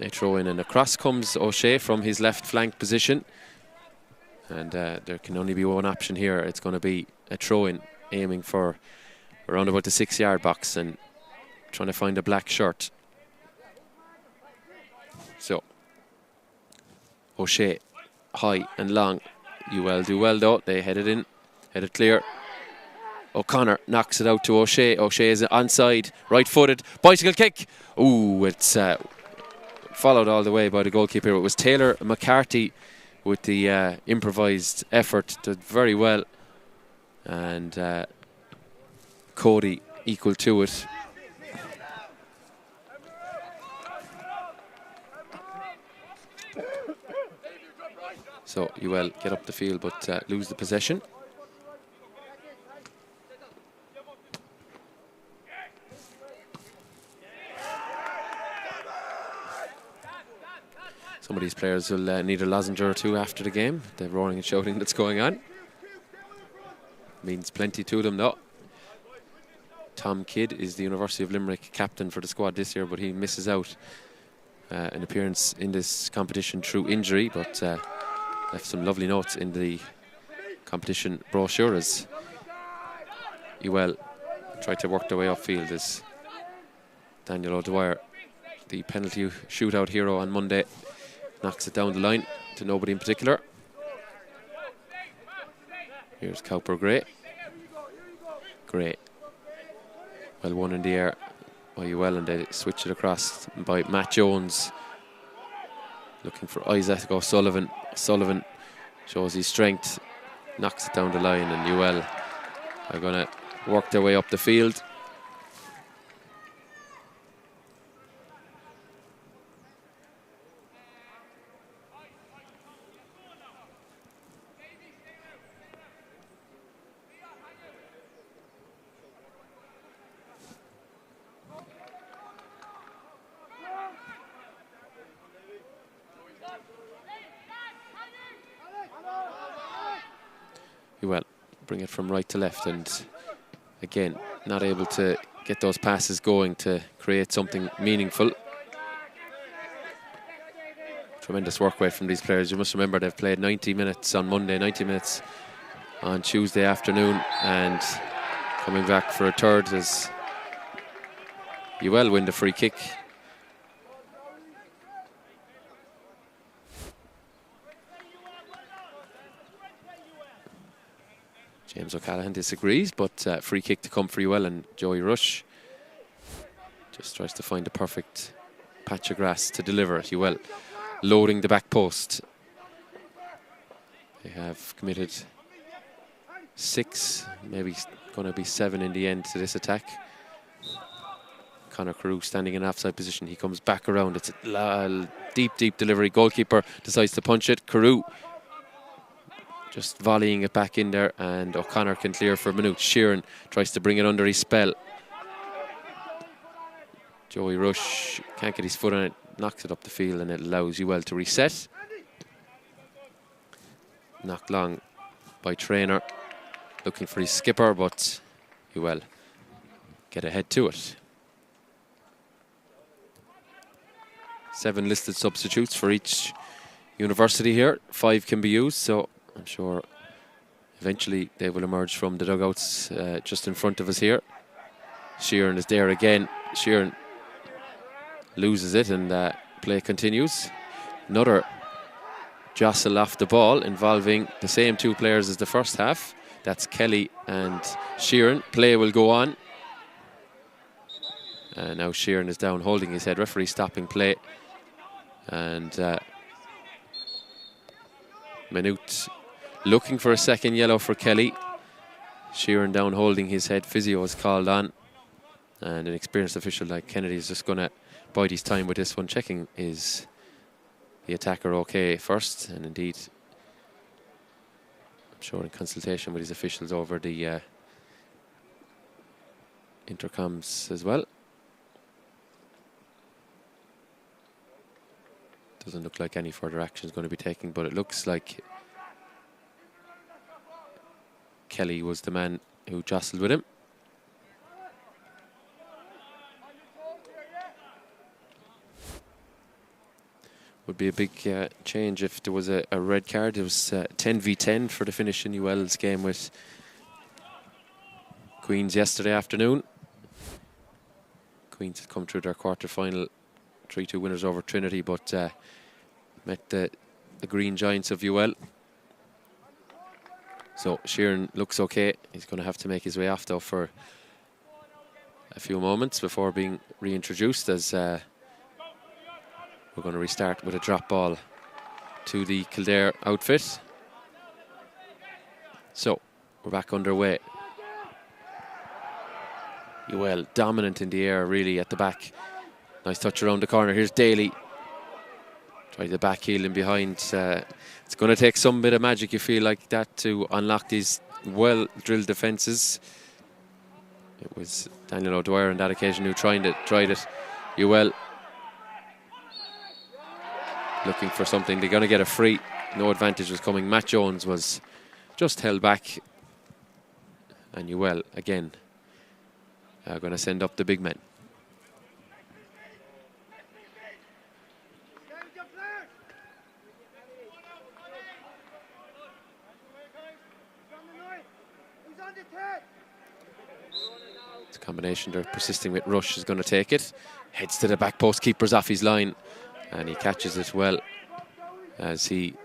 a throw-in, and across comes O'Shea from his left flank position, and there can only be one option here. It's going to be a throw-in, aiming for around about the 6-yard box and trying to find a black shirt. So O'Shea, high and long. UL do well though. They head it clear. O'Connor knocks it out to O'Shea. O'Shea is onside, right-footed, bicycle kick. Ooh, it's followed all the way by the goalkeeper. It was Taylor McCarthy with the improvised effort, did very well, and Cody equal to it. So UL get up the field but lose the possession. Some of these players will need a lozenge or two after the game. The roaring and shouting that's going on means plenty to them though. Tom Kidd is the University of Limerick captain for the squad this year, but he misses out an appearance in this competition through injury, but left some lovely notes in the competition brochure as UL tried to work their way upfield as Daniel O'Dwyer, the penalty shootout hero on Monday, knocks it down the line to nobody in particular. Here's Cowper-Gray. Gray. Well won in the air by UL, and they switch it across by Matt Jones. Looking for Isaac O'Sullivan. Sullivan shows his strength, knocks it down the line, and UL are going to work their way up the field. UL bring it from right to left, and again not able to get those passes going to create something meaningful. Tremendous work rate from these players. You must remember they've played 90 minutes on Monday, 90 minutes on Tuesday afternoon, and coming back for a third as UL win the free kick. James O'Callaghan disagrees, but free kick to come for UL, and Joey Rush just tries to find the perfect patch of grass to deliver it. UL loading the back post. They have committed 6, maybe going to be 7 in the end to this attack. Conor Carew standing in offside position. He comes back around. It's a deep delivery. Goalkeeper decides to punch it. Carew just volleying it back in there, and O'Connor can clear for Maynooth. Sheeran tries to bring it under his spell. Joey Rush can't get his foot on it, knocks it up the field, and it allows Ewell to reset. Knocked long by Traynor, looking for his skipper, but Ewell get ahead to it. 7 listed substitutes for each university here. 5 can be used, so I'm sure eventually they will emerge from the dugouts just in front of us here. Sheeran is there again. Sheeran loses it, and play continues. Another jostle off the ball involving the same 2 players as the first half. That's Kelly and Sheeran. Play will go on. Now Sheeran is down holding his head. Referee stopping play. And Maynooth looking for a second yellow for Kelly. Sheeran down holding his head. Physio is called on. And an experienced official like Kennedy is just going to bide his time with this one, checking is the attacker okay first. And indeed, I'm sure in consultation with his officials over the intercoms as well. Doesn't look like any further action is going to be taken, but it looks like Kelly was the man who jostled with him. Would be a big change if there was a red card. It was 10 v 10 for the finish in UL's game with Queens yesterday afternoon. Queens had come through their quarter-final 3-2 winners over Trinity, but met the Green Giants of UL. So Sheeran looks okay. He's going to have to make his way off though for a few moments before being reintroduced, as we're going to restart with a drop ball to the Kildare outfit. So we're back underway. UL dominant in the air, really, at the back. Nice touch around the corner. Here's Daly. Try the back heel in behind. It's going to take some bit of magic, you feel like that, to unlock these well-drilled defences. It was Daniel O'Dwyer on that occasion who tried it. UL looking for something. They're going to get a free. No advantage was coming. Matt Jones was just held back. And UL, again, are going to send up the big men. It's a combination they're persisting with. Rush is going to take it. Heads to the back post. Keeper's off his line. And he catches it well as he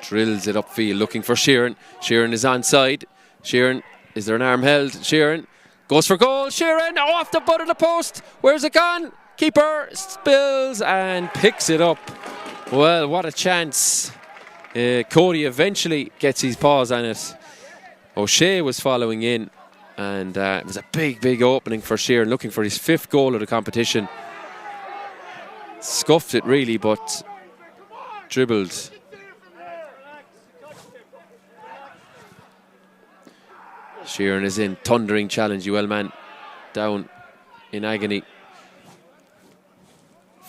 drills it upfield, looking for Sheeran. Sheeran is onside. Sheeran, is there an arm held? Sheeran goes for goal. Sheeran off the butt of the post. Where's it gone? Keeper spills and picks it up. Well, what a chance. Cody eventually gets his paws on it. O'Shea was following in, and it was a big opening for Sheeran, looking for his 5th goal of the competition. Scuffed it really, but dribbled. Sheeran is in, thundering challenge. UL man down in agony.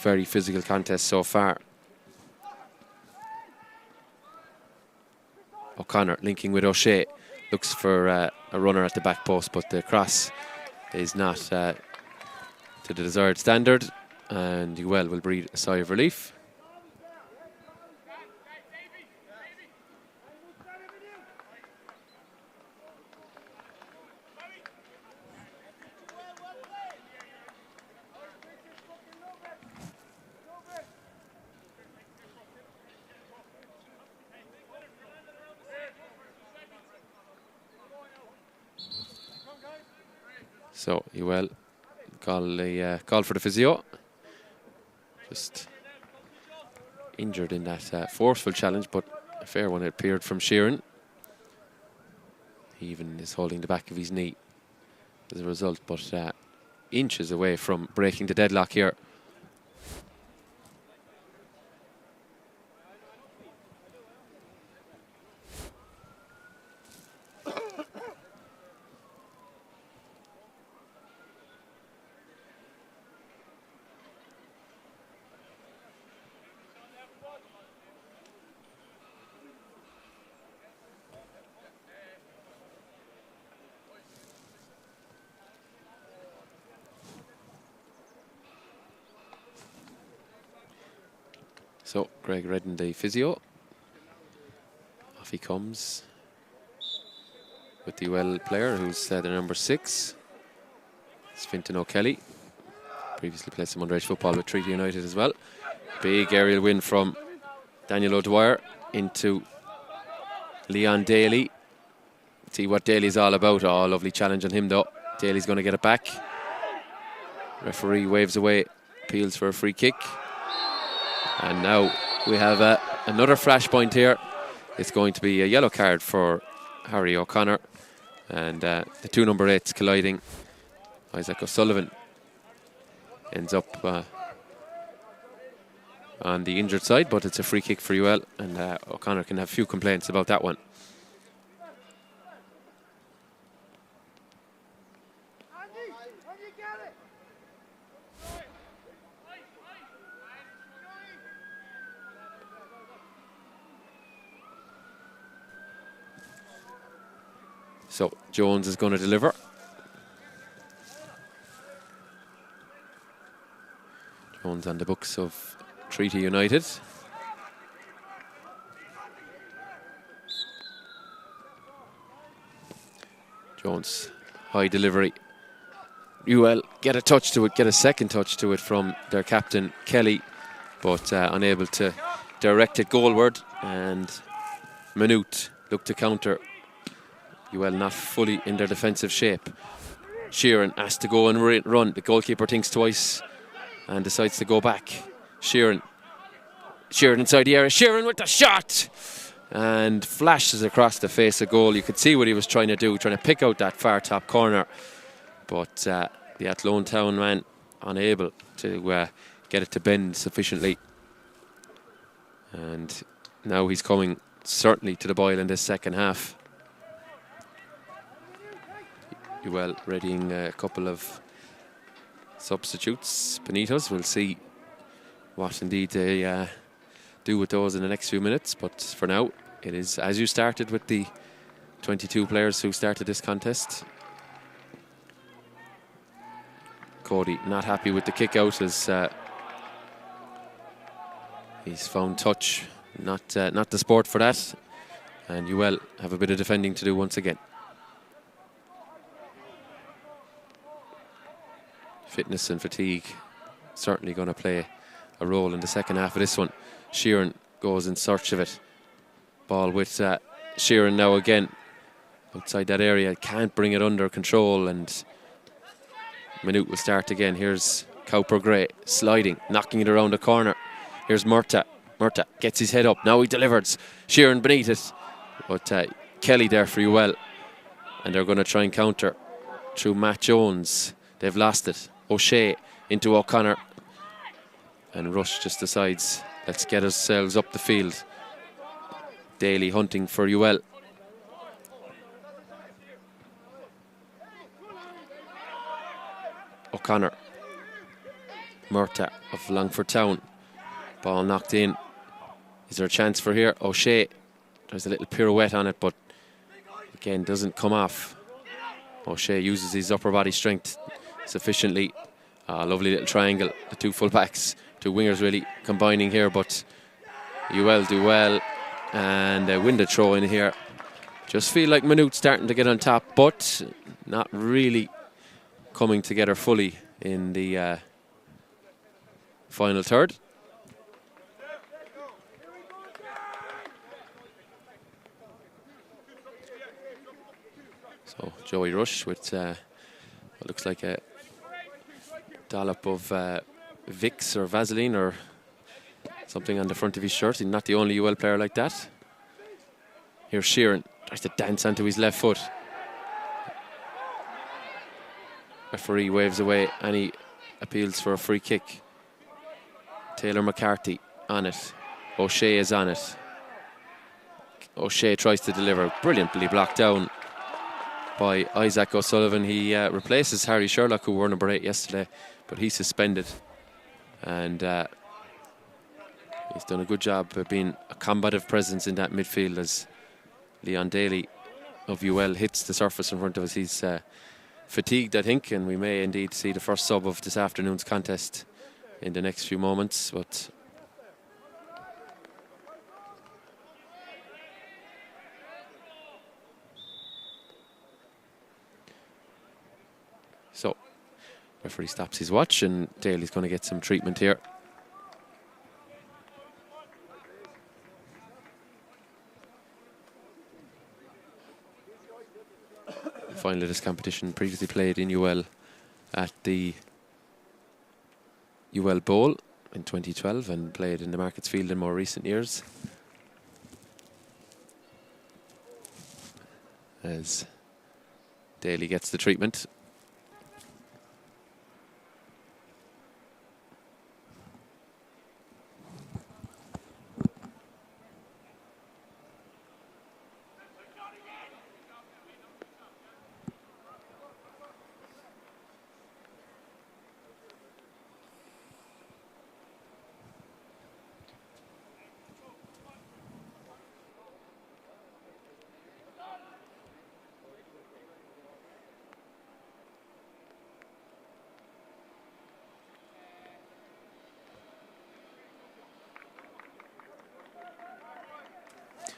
Very physical contest so far. O'Connor linking with O'Shea. Looks for a runner at the back post, but the cross is not to the desired standard. And UL will breathe a sigh of relief. So UL call for the physio. Just injured in that forceful challenge, but a fair one it appeared from Sheeran. He even is holding the back of his knee as a result, but inches away from breaking the deadlock here. So Greg Redden, the physio. Off he comes with the UL player, who's the number 6. It's Fintan O'Kelly. Previously played some underage football with Treaty United as well. Big aerial win from Daniel O'Dwyer into Leon Daly. See what Daly's all about. Oh, lovely challenge on him though. Daly's going to get it back. Referee waves away, appeals for a free kick. And now we have another flashpoint here. It's going to be a yellow card for Harry O'Connor. And the 2 number 8s colliding. Isaac O'Sullivan ends up on the injured side, but it's a free kick for UL, and O'Connor can have few complaints about that one. So Jones is going to deliver. Jones on the books of Treaty United. Jones, high delivery. UL get a touch to it, get a second touch to it from their captain Kelly, but unable to direct it goalward. And Maynooth look to counter. UL not fully in their defensive shape. Sheeran has to go and run. The goalkeeper thinks twice and decides to go back. Sheeran inside the area. Sheeran with the shot, and flashes across the face of goal. You could see what he was trying to do, trying to pick out that far top corner, but the Athlone Town man unable to get it to bend sufficiently. And now he's coming certainly to the boil in this second half. UL readying a couple of substitutes beneath us. We'll see what indeed they do with those in the next few minutes, but for now it is as you started with the 22 players who started this contest. Cody not happy with the kick out as he's found touch, not the sport for that, and UL have a bit of defending to do once again. Fitness and fatigue certainly going to play a role in the second half of this one. Sheeran goes in search of it. Ball with Sheeran now again outside that area. Can't bring it under control, and Maynooth will start again. Here's Cowper Gray sliding, knocking it around the corner. Here's Murta. Murta gets his head up. Now he delivers. Sheeran beneath it. But Kelly there for UL. And they're going to try and counter through Matt Jones. They've lost it. O'Shea into O'Connor, and Rush just decides, let's get ourselves up the field. Daly hunting for UL. O'Connor. Murta of Longford Town. Ball knocked in. Is there a chance for here? O'Shea. There's a little pirouette on it, but again doesn't come off. O'Shea uses his upper body strength sufficiently. Lovely little triangle. The 2 full-backs, 2 wingers really combining here, but UL do well and win the throw in here. Just feel like Maynooth starting to get on top, but not really coming together fully in the final third. So Joey Rush with what looks like a dollop of Vicks or Vaseline or something on the front of his shirt. He's not the only UL player like that. Here's Sheeran, tries to dance onto his left foot. Referee waves away and he appeals for a free kick. Taylor McCarthy on it. O'Shea is on it. O'Shea tries to deliver, brilliantly blocked down by Isaac O'Sullivan. He replaces Harry Sherlock, who wore number 8 yesterday, but he's suspended, and he's done a good job of being a combative presence in that midfield as Leon Daly of UL hits the surface in front of us. He's fatigued, I think, and we may indeed see the first sub of this afternoon's contest in the next few moments, but Referee stops his watch, and Daly's going to get some treatment here. The final of this competition previously played in UL at the UL Bowl in 2012 and played in the Markets Field in more recent years. As Daly gets the treatment.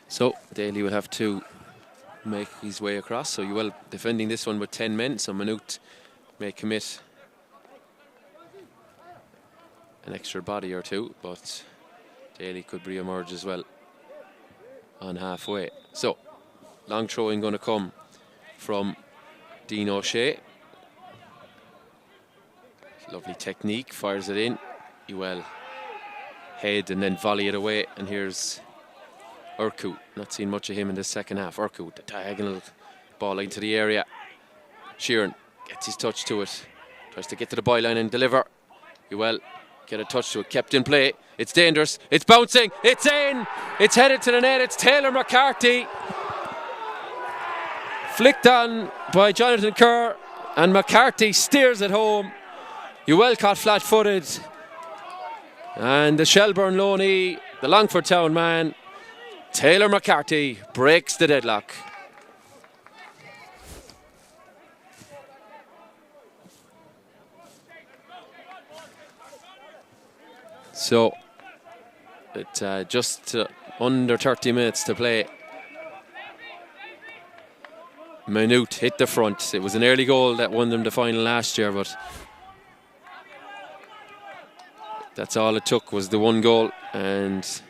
So Daly will have to make his way across. So UL defending this one with 10 men. So Maynooth may commit an extra body or two, but Daly could re-emerge as well on halfway. So long throwing going to come from Dean O'Shea. Lovely technique, fires it in. UL head and then volley it away, and here's Urku. Not seen much of him in the second half. Urku, the diagonal ball into the area. Sheeran gets his touch to it. Tries to get to the byline and deliver. UL get a touch to it. Kept in play. It's dangerous. It's bouncing. It's in. It's headed to the net. It's Taylor McCarthy. Flicked on by Jonathan Kerr. And McCarthy steers it home. UL caught flat-footed. And the Shelbourne loanee, the Longford Town man, Taylor McCarthy, breaks the deadlock. So, it's just under 30 minutes to play. Maynooth hit the front. It was an early goal that won them the final last year, but that's all it took, was the one goal, and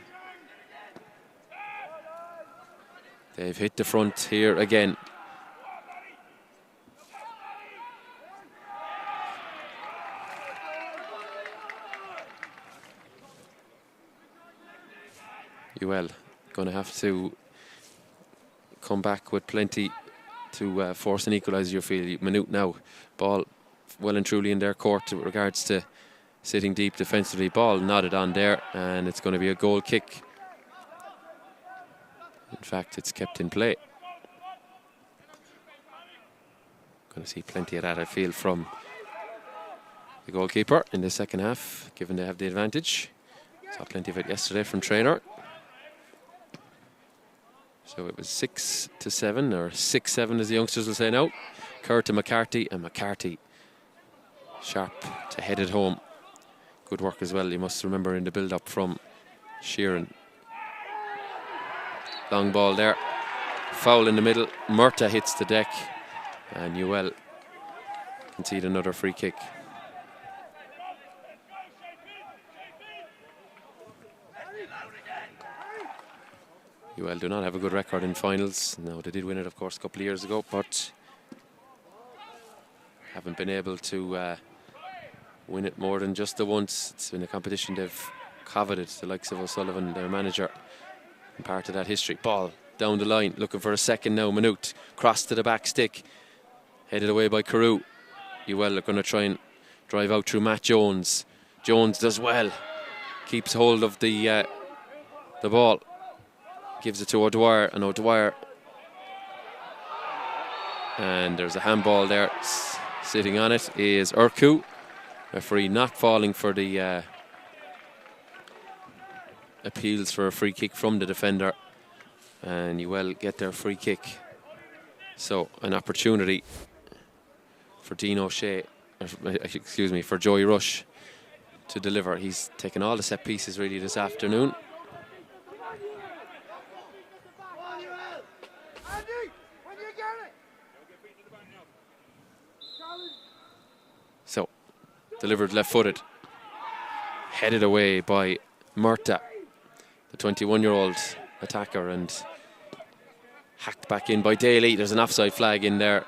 they've hit the front here again. UL going to have to come back with plenty to force an equaliser, you feel. Maynooth now, ball well and truly in their court with regards to sitting deep defensively. Ball nodded on there, and it's going to be a goal kick. In fact, it's kept in play. Going to see plenty of that, I feel, from the goalkeeper in the second half, given they have the advantage. Saw plenty of it yesterday from Traynor. So it was 6-7, or 6-7 as the youngsters will say now. Kerr to McCarthy, and McCarthy sharp to head it home. Good work as well, you must remember, in the build-up from Sheeran. Long ball there. Foul in the middle. Murta hits the deck. And UL concede another free kick. UL do not have a good record in finals. No, they did win it, of course, a couple of years ago, but haven't been able to win it more than just the once. It's been a competition they've coveted, the likes of O'Sullivan, their manager, and part of that history. Ball down the line, looking for a second now. Maynooth, cross to the back stick, headed away by Carew. UL are going to try and drive out through Matt Jones. Jones does well, keeps hold of the ball, gives it to O'Dwyer, and O'Dwyer, and there's a handball there. Sitting on it is Urku. Referee not falling for the appeals for a free kick from the defender, and UL get their free kick. So an opportunity for Dean O'Shea, excuse me, for Joey Rush to deliver. He's taken all the set pieces really this afternoon. So delivered left-footed. Headed away by Murta, the 21-year-old attacker, and hacked back in by Daly. There's an offside flag in there.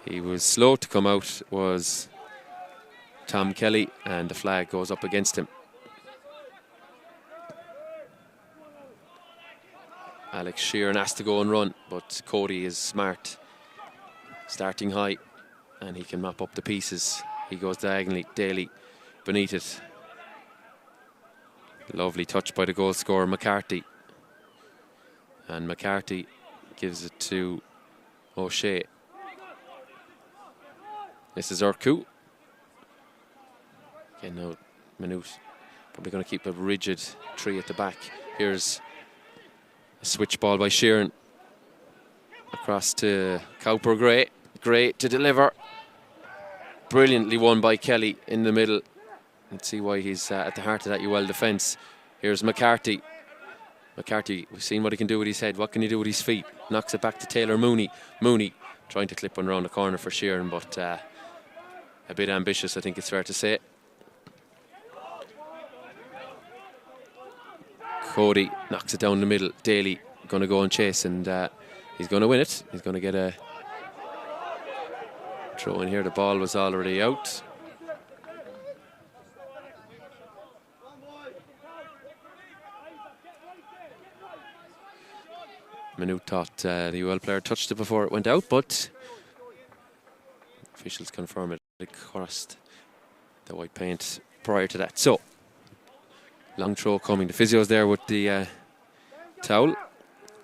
He was slow to come out, was Tom Kelly, and the flag goes up against him. Alex Sheeran has to go and run, but Cody is smart. Starting high, and he can map up the pieces. He goes diagonally, Daly beneath it. Lovely touch by the goal scorer, McCarthy. And McCarthy gives it to O'Shea. This is Urku. Again, now Maynooth probably going to keep a rigid three at the back. Here's a switch ball by Sheeran. Across to Cowper Gray. Gray to deliver. Brilliantly won by Kelly in the middle. Let's see why he's at the heart of that UL defence. Here's McCarthy. McCarthy, we've seen what he can do with his head. What can he do with his feet? Knocks it back to Taylor Mooney. Mooney trying to clip one around the corner for Sheeran, but a bit ambitious, I think it's fair to say. Cody knocks it down the middle. Daly going to go and chase, and he's going to win it. He's going to get a throw in here. The ball was already out. Maynooth thought the UL player touched it before it went out, but officials confirm it. It crossed the white paint prior to that. So, long throw coming. The physio's there with the towel,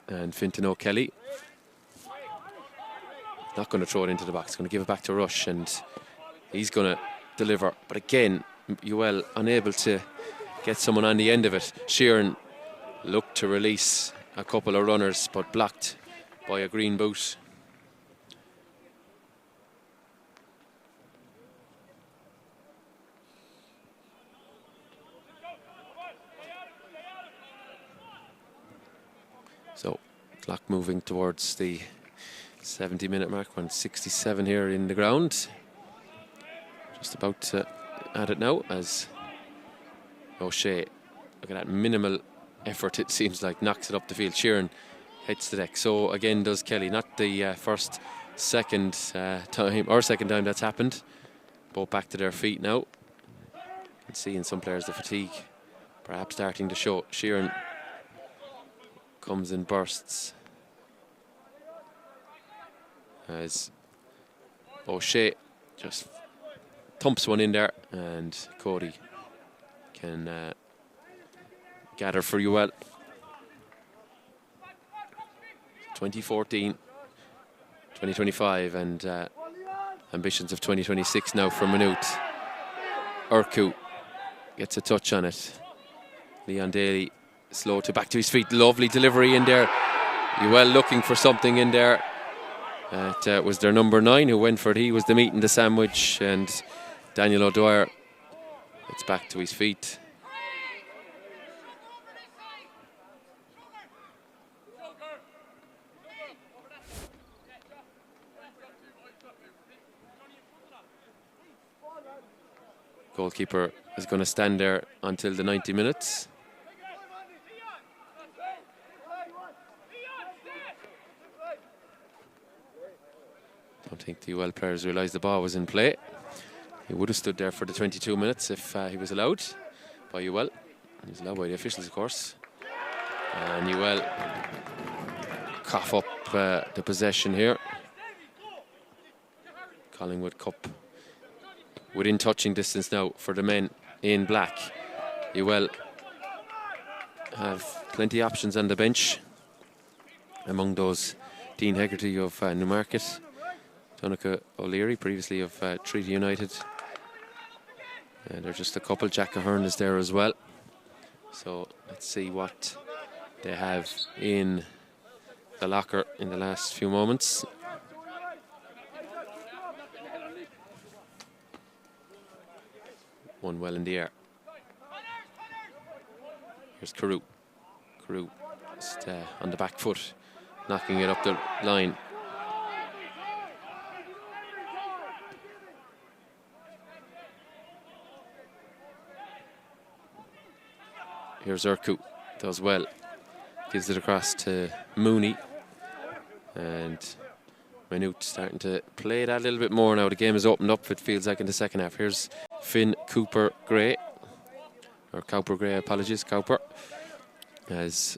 and Fintan O'Kelly not going to throw it into the box. Going to give it back to Rush, and he's going to deliver. But again, UL unable to get someone on the end of it. Sheeran looked to release a couple of runners, but blocked by a green boot. So, clock moving towards the 70-minute mark. 1:67 here in the ground. Just about to add it now as O'Shea, look at that minimal effort, it seems like, knocks it up the field. Sheeran heads the deck. So again does Kelly. Not the second time that's happened. Both back to their feet now. You can see in some players the fatigue perhaps starting to show. Sheeran comes in bursts as O'Shea just thumps one in there, and Cody can gather for UL. 2014, 2025, and ambitions of 2026 now for Maynooth. Urku gets a touch on it. Leon Daly slow to back to his feet. Lovely delivery in there. UL looking for something in there. It was their number 9 who went for it. He was the meat in the sandwich, and Daniel O'Dwyer gets back to his feet. Goalkeeper is going to stand there until the 90 minutes. Don't think the UL players realised the ball was in play. He would have stood there for the 22 minutes if he was allowed by UL. He was allowed by the officials, of course. And UL cough up the possession here. Collingwood Cup within touching distance now for the men in black. UL have plenty of options on the bench. Among those, Dean Hegarty of Newmarket, Donica O'Leary, previously of Treaty United. And there's just a couple. Jack Ahern is there as well. So let's see what they have in the locker in the last few moments. One well in the air. Here's Carew. Carew just on the back foot, knocking it up the line. Here's Urku, does well. Gives it across to Mooney. And Maynooth starting to play that a little bit more now. The game has opened up, it feels like, in the second half. Here's Finn Cooper-Gray. Or Cowper-Gray, apologies, Cowper. As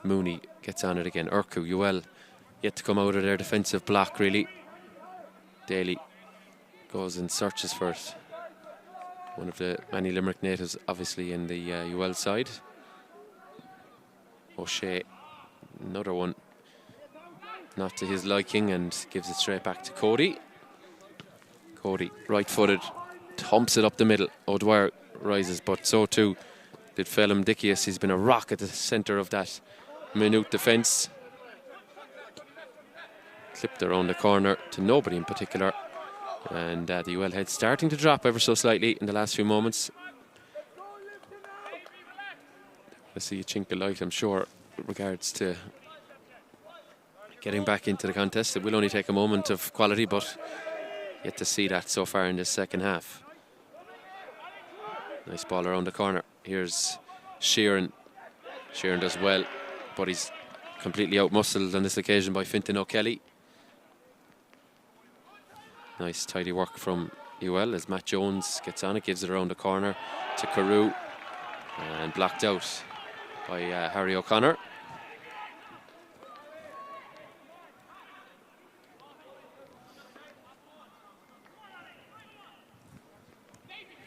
Mooney gets on it again. Urku, Yuel, yet to come out of their defensive block, really. Daly goes and searches for it. One of the many Limerick natives, obviously, in the Yuel side. O'Shea, another one not to his liking, and gives it straight back to Cody. Cody, right-footed, humps it up the middle. O'Dwyer rises, but so too did Phelim Dickius. He's been a rock at the centre of that Maynooth defence. Clipped around the corner to nobody in particular. And the UL head starting to drop ever so slightly in the last few moments. I see a chink of light, I'm sure, with regards to getting back into the contest. It will only take a moment of quality, but yet to see that so far in this second half. Nice ball around the corner. Here's Sheeran. Sheeran does well, but he's completely out-muscled on this occasion by Fintan O'Kelly. Nice tidy work from UL as Matt Jones gets on it, gives it around the corner to Carew, and blocked out by Harry O'Connor.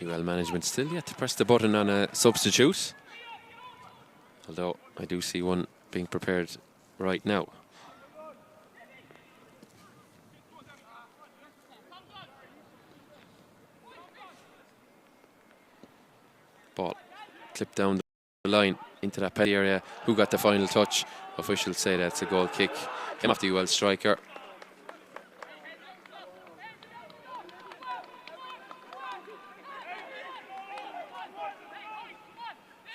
UL management still yet to press the button on a substitute, although I do see one being prepared right now. Ball clipped down the line into that penalty area. Who got the final touch? Officials say that's a goal kick. Came off the UL striker.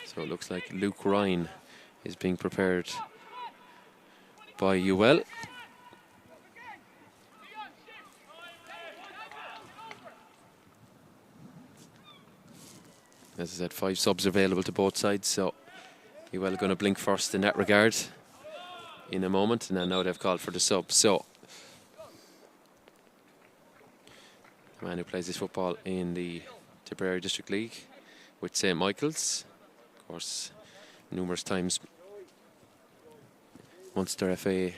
So it looks like Luke Ryan is being prepared by UL. As I said, 5 subs available to both sides, so UL going to blink first in that regard in a moment, and then now they've called for the sub. So the man who plays this football in the Tipperary District League with St. Michael's, of course, numerous times Munster FA,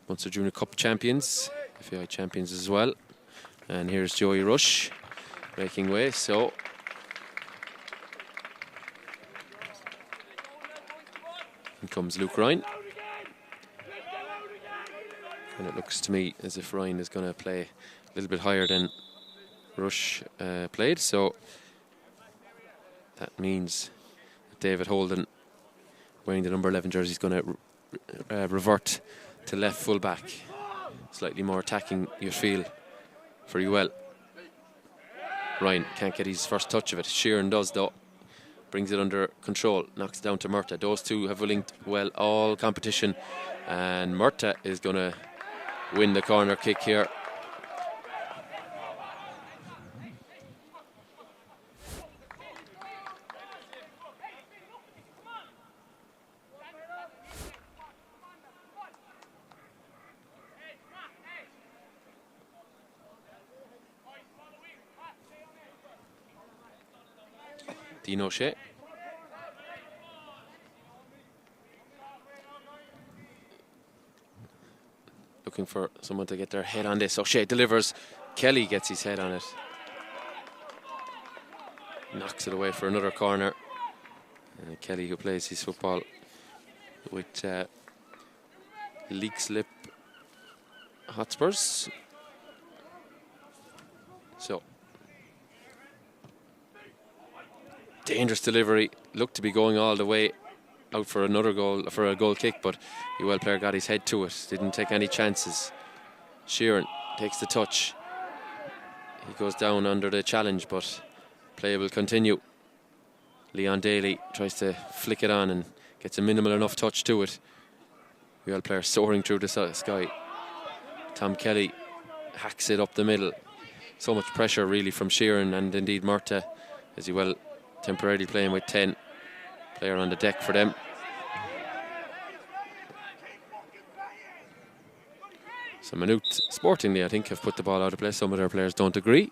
Munster Junior Cup champions, FAI champions as well. And here's Joey Rush making way. So in comes Luke Ryan. And it looks to me as if Ryan is going to play a little bit higher than Rush played. So that means that David Holden, wearing the number 11 jersey, is going to revert to left full back. Slightly more attacking, you feel, for UL. Ryan can't get his first touch of it. Sheeran does, though. Brings it under control, knocks it down to Murta. Those two have linked well all competition, and Murta is going to win the corner kick here. Dean O'Shea. Looking for someone to get their head on this. O'Shea delivers. Kelly gets his head on it. Knocks it away for another corner. Kelly, who plays his football with Leixlip Hotspurs. So dangerous delivery, looked to be going all the way out for another goal, for a goal kick, but the UL player got his head to it, didn't take any chances. Sheeran takes the touch. He goes down under the challenge, but play will continue. Leon Daly tries to flick it on and gets a minimal enough touch to it. UL player soaring through the sky. Tom Kelly hacks it up the middle. So much pressure really from Sheeran and indeed Murta, as UL temporarily playing with 10 player on the deck for them. So Maynooth, sportingly, I think, have put the ball out of play. Some of their players don't agree,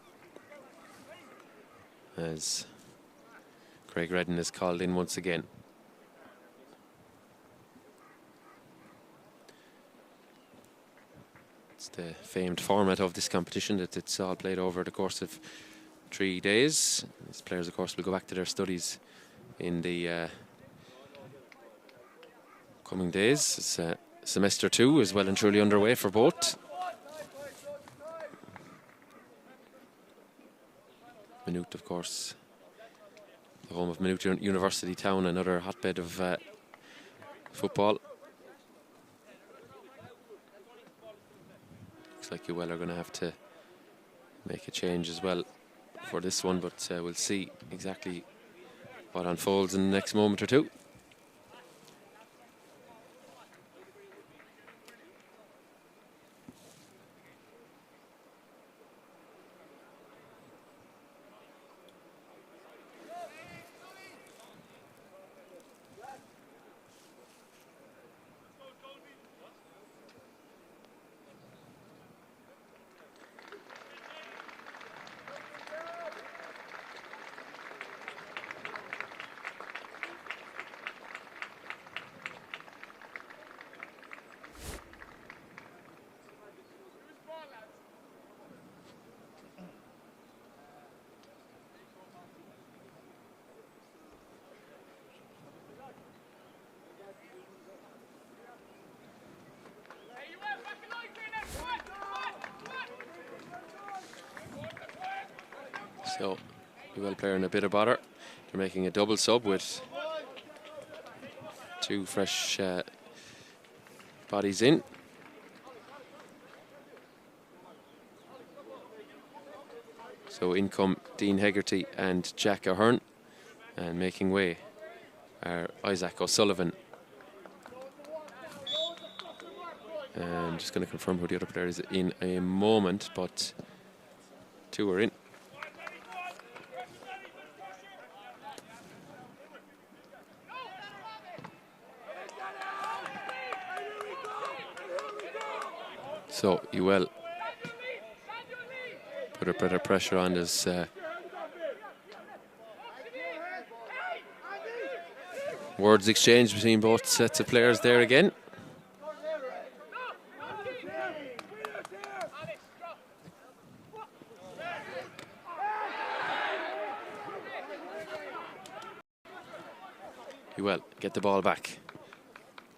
as Craig Redden is called in once again. It's the famed format of this competition, that it's all played over the course of 3 days. These players, of course, will go back to their studies in the coming days. It's, semester 2 is well and truly underway for both. Maynooth, of course, the home of Maynooth University Town, another hotbed of football. Looks like UL are going to have to make a change as well for this one, but we'll see exactly what unfolds in the next moment or two. So, UL player in a bit of bother. They're making a double sub with 2 fresh bodies in. So in come Dean Hegarty and Jack Ahern, and making way are Isaac O'Sullivan. And I'm just going to confirm who the other player is in a moment, but 2 are in. So UL put a bit of pressure on as words exchanged between both sets of players there again. UL get the ball back.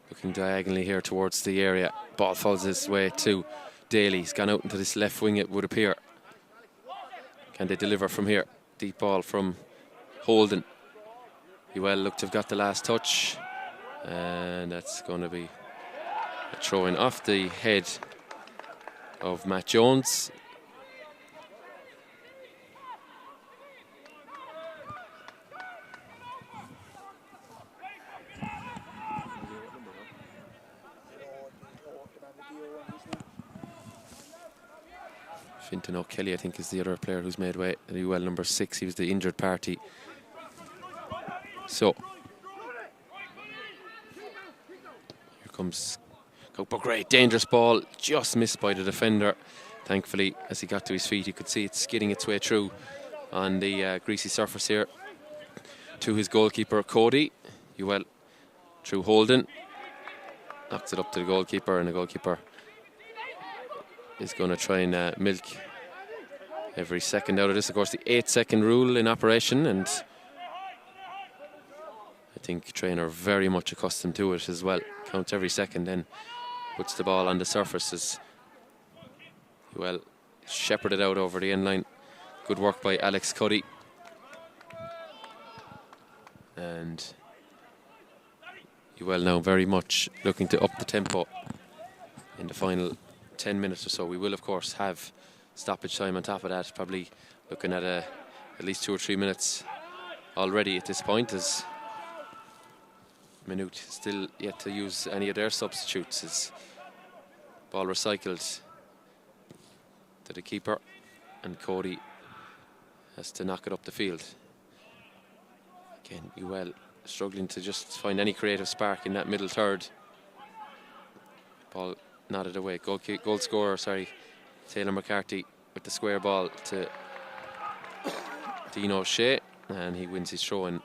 Looking diagonally here towards the area. Ball falls his way to Daly. He's gone out into this left wing, it would appear. Can they deliver from here? Deep ball from Holden. UL looked to have got the last touch. And that's going to be a throw in off the head of Matt Jones. Fintan O'Kelly, I think, is the other player who's made way. UL number 6, he was the injured party. So, here comes Cooper. Great, dangerous ball, just missed by the defender. Thankfully, as he got to his feet, you could see it skidding its way through on the greasy surface here to his goalkeeper, Cody. UL through Holden. Knocks it up to the goalkeeper, and the goalkeeper is going to try and milk every second out of this. Of course, the 8-second rule in operation, and I think Train are very much accustomed to it as well. Counts every second, then puts the ball on the surface as well shepherded out over the end line. Good work by Alex Cuddy. And UL now very much looking to up the tempo in the final 10 minutes or so. We will, of course, have stoppage time on top of that, probably looking at at least 2 or 3 minutes already at this point, as Maynooth still yet to use any of their substitutes. As ball recycled to the keeper, and Cody has to knock it up the field. Again, UL struggling to just find any creative spark in that middle third. Ball nodded away. Goal scorer, sorry, Taylor McCarthy with the square ball to Dean O'Shea, and he wins his throw-in.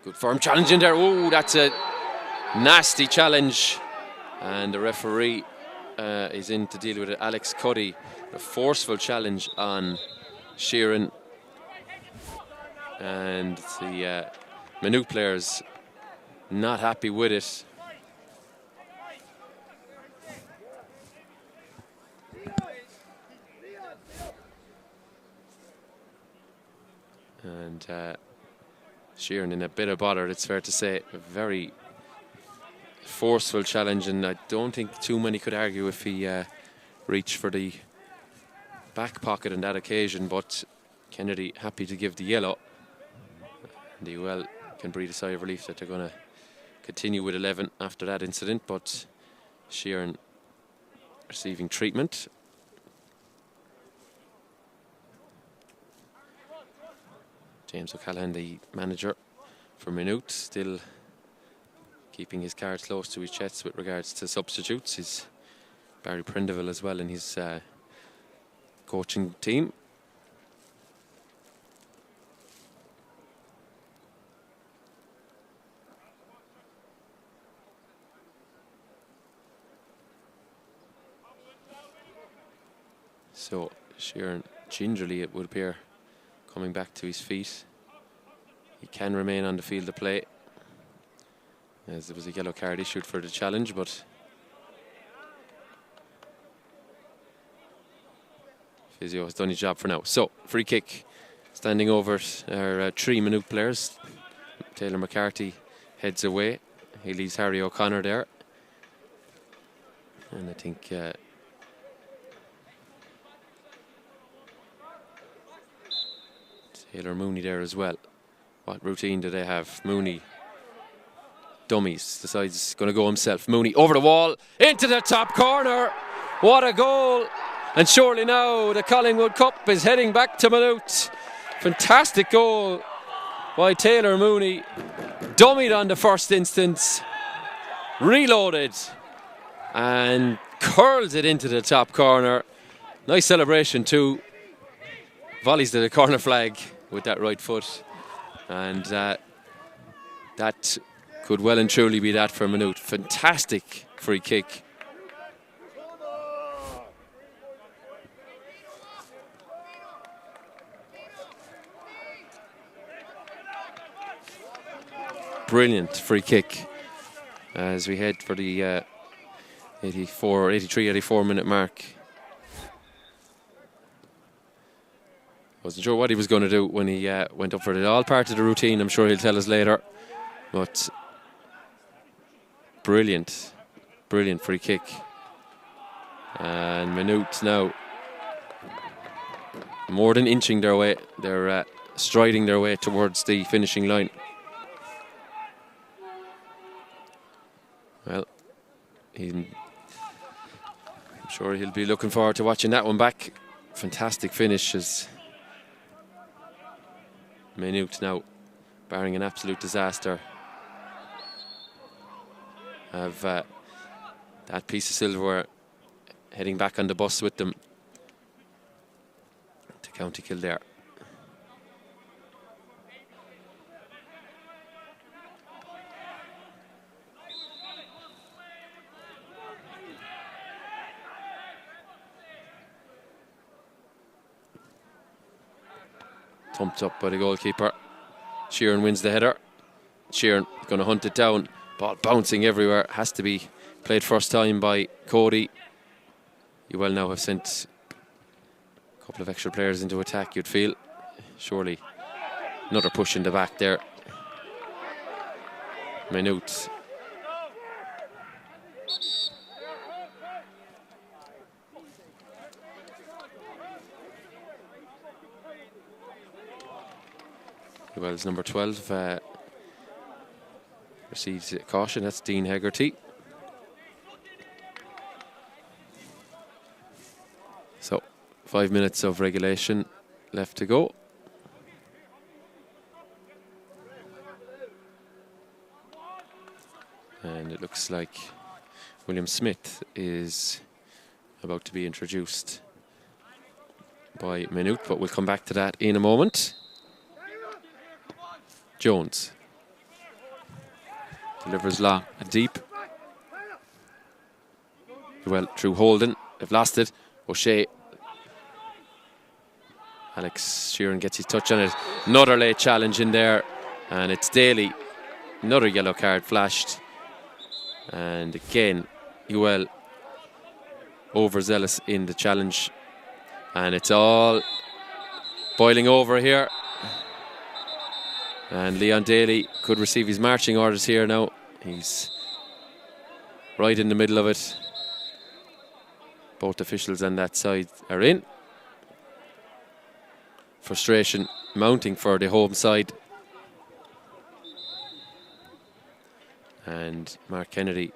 Good firm challenge in there. Oh, that's a nasty challenge. And the referee is in to deal with it. Alex Cuddy, a forceful challenge on Sheeran. And the Maynooth players not happy with it. And Sheeran in a bit of bother, it's fair to say. A very forceful challenge, and I don't think too many could argue if he reached for the back pocket on that occasion, but Kennedy happy to give the yellow. And the UL can breathe a sigh of relief that they're going to continue with 11 after that incident, but Sheeran receiving treatment. James O'Callaghan, the manager for Maynooth, still keeping his cards close to his chest with regards to substitutes. He's Barry Prindeville as well in his coaching team. So Sheeran gingerly, it would appear, coming back to his feet. He can remain on the field of play, as there was a yellow card issued for the challenge, but Physio has done his job for now. So, free kick standing over our three Maynooth players. Taylor McCarthy heads away. He leaves Harry O'Connor there. And I think Taylor Mooney there as well. What routine do they have? Mooney, dummies, decides he's going to go himself. Mooney over the wall, into the top corner. What a goal. And surely now the Collingwood Cup is heading back to Maynooth. Fantastic goal by Taylor Mooney. Dummied on the first instance, reloaded, and curls it into the top corner. Nice celebration too. Volleys to the corner flag with that right foot. And that could well and truly be that for Maynooth. Fantastic free kick. Brilliant free kick as we head for the 84 minute mark. Wasn't sure what he was going to do when he went up for it. All part of the routine, I'm sure he'll tell us later. But brilliant free kick. And Maynooth now more than inching their way. They're striding their way towards the finishing line. Well, I'm sure he'll be looking forward to watching that one back. Fantastic finish as Maynooth now, barring an absolute disaster, have that piece of silverware heading back on the bus with them to County Kildare. Thumped up by the goalkeeper. Sheeran wins the header. Sheeran going to hunt it down. Ball bouncing everywhere. Has to be played first time by Cody. You well now have sent a couple of extra players into attack, you'd feel. Surely another push in the back there. Maynooth. Well, it's number 12. receives a caution. That's Dean Hegarty. So 5 minutes of regulation left to go. And it looks like William Smith is about to be introduced by Maynooth, but we'll come back to that in a moment. Jones delivers long and deep. Well, through Holden. They've lost it. O'Shea. Alex Sheeran gets his touch on it. Another late challenge in there. And it's Daly. Another yellow card flashed. And again, Ewell overzealous in the challenge. And it's all boiling over here. And Leon Daly could receive his marching orders here now. He's right in the middle of it. Both officials on that side are in. Frustration mounting for the home side. And Mark Kennedy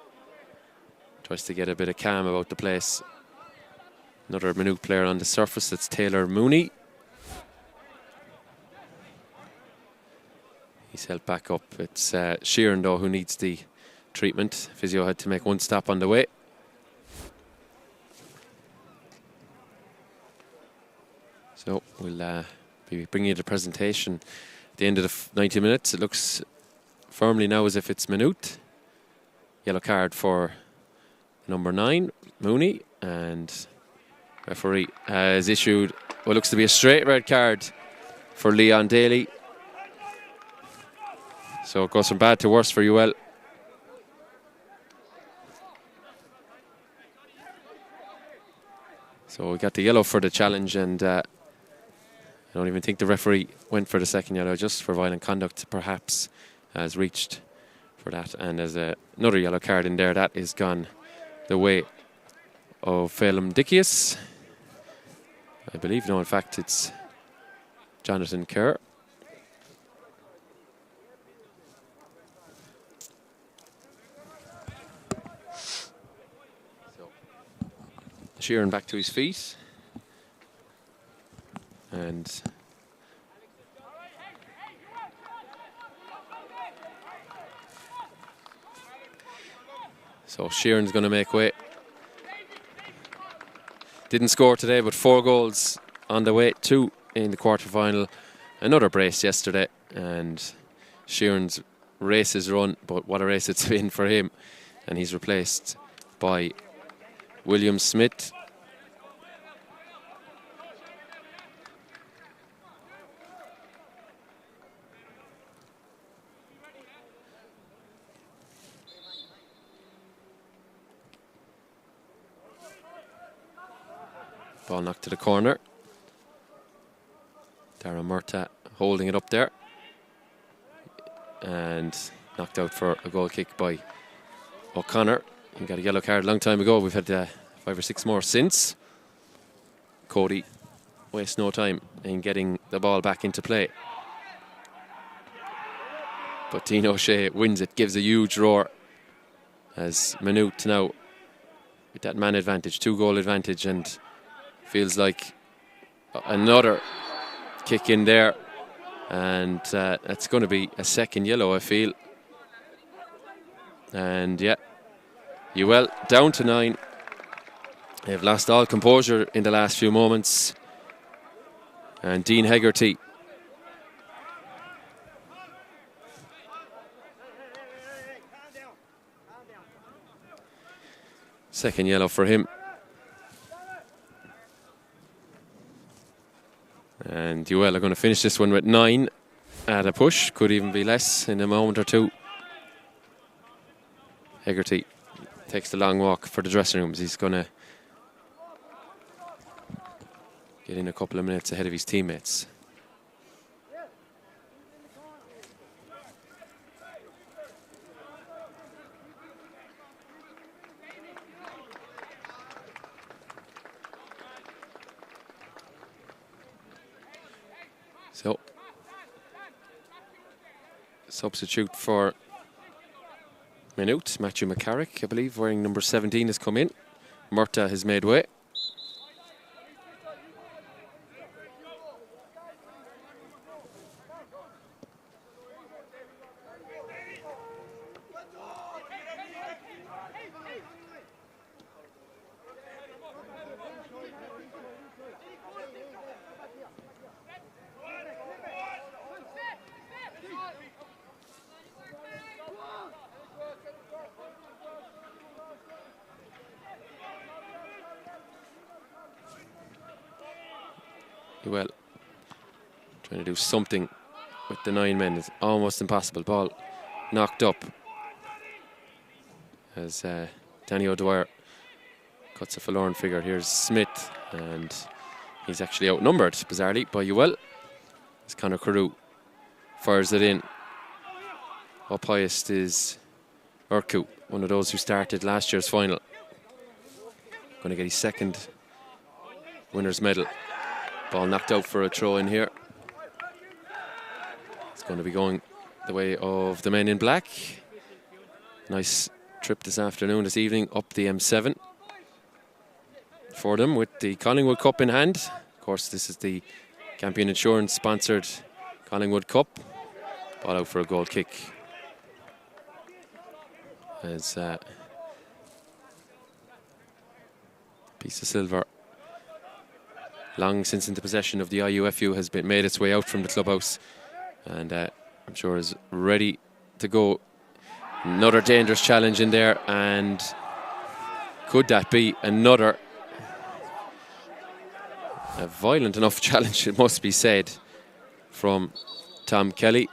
tries to get a bit of calm about the place. Another Maynooth player on the surface, that's Taylor Mooney. He's held back up. It's Sheeran though who needs the treatment. Physio had to make one stop on the way. So we'll be bringing you the presentation at the end of the 90 minutes. It looks firmly now as if it's Maynooth. Yellow card for number 9, Mooney, and referee has issued what looks to be a straight red card for Leon Daly. So it goes from bad to worse for Ewell. So we got the yellow for the challenge, and I don't even think the referee went for the second yellow, just for violent conduct perhaps has reached for that. And there's another yellow card in there that is gone the way of Phelim Dickius. I believe, no, in fact it's Jonathan Kerr. Sheeran back to his feet. And so Sheeran's going to make way. Didn't score today, but 4 goals on the way, 2 in the quarter-final. Another brace yesterday, and Sheeran's race is run, but what a race it's been for him. And he's replaced by William Smith. Ball knocked to the corner. Darren Murtagh holding it up there. And knocked out for a goal kick by O'Connor. He got a yellow card a long time ago. We've had 5 or 6 more since. Cody wastes no time in getting the ball back into play. But Dean O'Shea wins it, gives a huge roar as Maynooth now with that man advantage, 2-goal advantage, and feels like another kick in there. And that's going to be a second yellow, I feel. And yeah, Ewell down to 9. They've lost all composure in the last few moments. And Dean Hegarty second yellow for him. And Ewell are going to finish this one with 9 at a push. Could even be less in a moment or two. Hegarty takes the long walk for the dressing rooms. He's going to get in a couple of minutes ahead of his teammates. So, substitute for Maynooth, Matthew McCarrick, I believe, wearing number 17, has come in. Murta has made way. Well, trying to do something with the 9 men is almost impossible. Ball knocked up as Danny O'Dwyer cuts a forlorn figure. Here's Smith, and he's actually outnumbered, bizarrely, by Ewell. As Conor Carew fires it in. Up highest is Urku, one of those who started last year's final. Going to get his second winner's medal. Ball knocked out for a throw in here. It's going to be going the way of the men in black. Nice trip this evening up the M7 for them with the Collingwood Cup in hand. Of course, this is the Campion Insurance sponsored Collingwood Cup. Ball out for a goal kick. As piece of silver, long since into possession of the IUFU, has been made its way out from the clubhouse, and I'm sure is ready to go. Another dangerous challenge in there, and could that be another a violent enough challenge, it must be said, from Tom Kelly.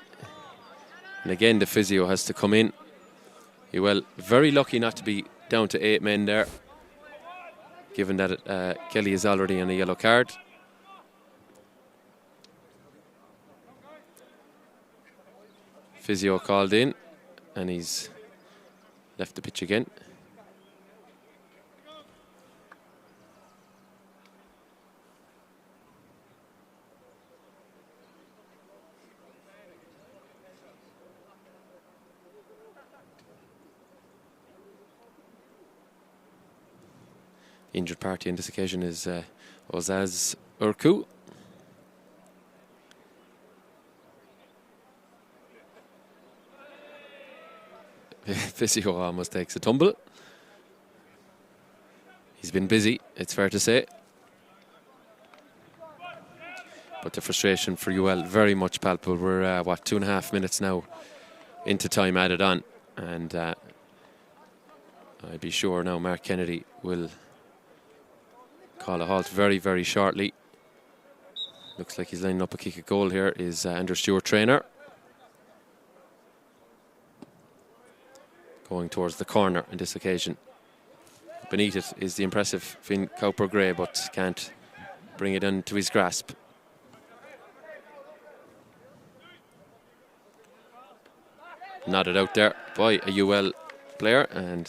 And again, the physio has to come in. Well, very lucky not to be down to 8 men there, given that Kelly is already on a yellow card. Physio called in, and he's left the pitch again. Injured party on this occasion is Ozaz Urku. Physio almost takes a tumble. He's been busy, it's fair to say. But the frustration for UL very much palpable. We're, 2.5 minutes now into time added on. And I'd be sure now Mark Kennedy will call a halt very, very shortly. Looks like he's lining up a kick at goal here is Andrew Stewart, trainer. Going towards the corner on this occasion. Beneath it is the impressive Finn Cowper-Gray, but can't bring it into his grasp. Nodded out there by a UL player, and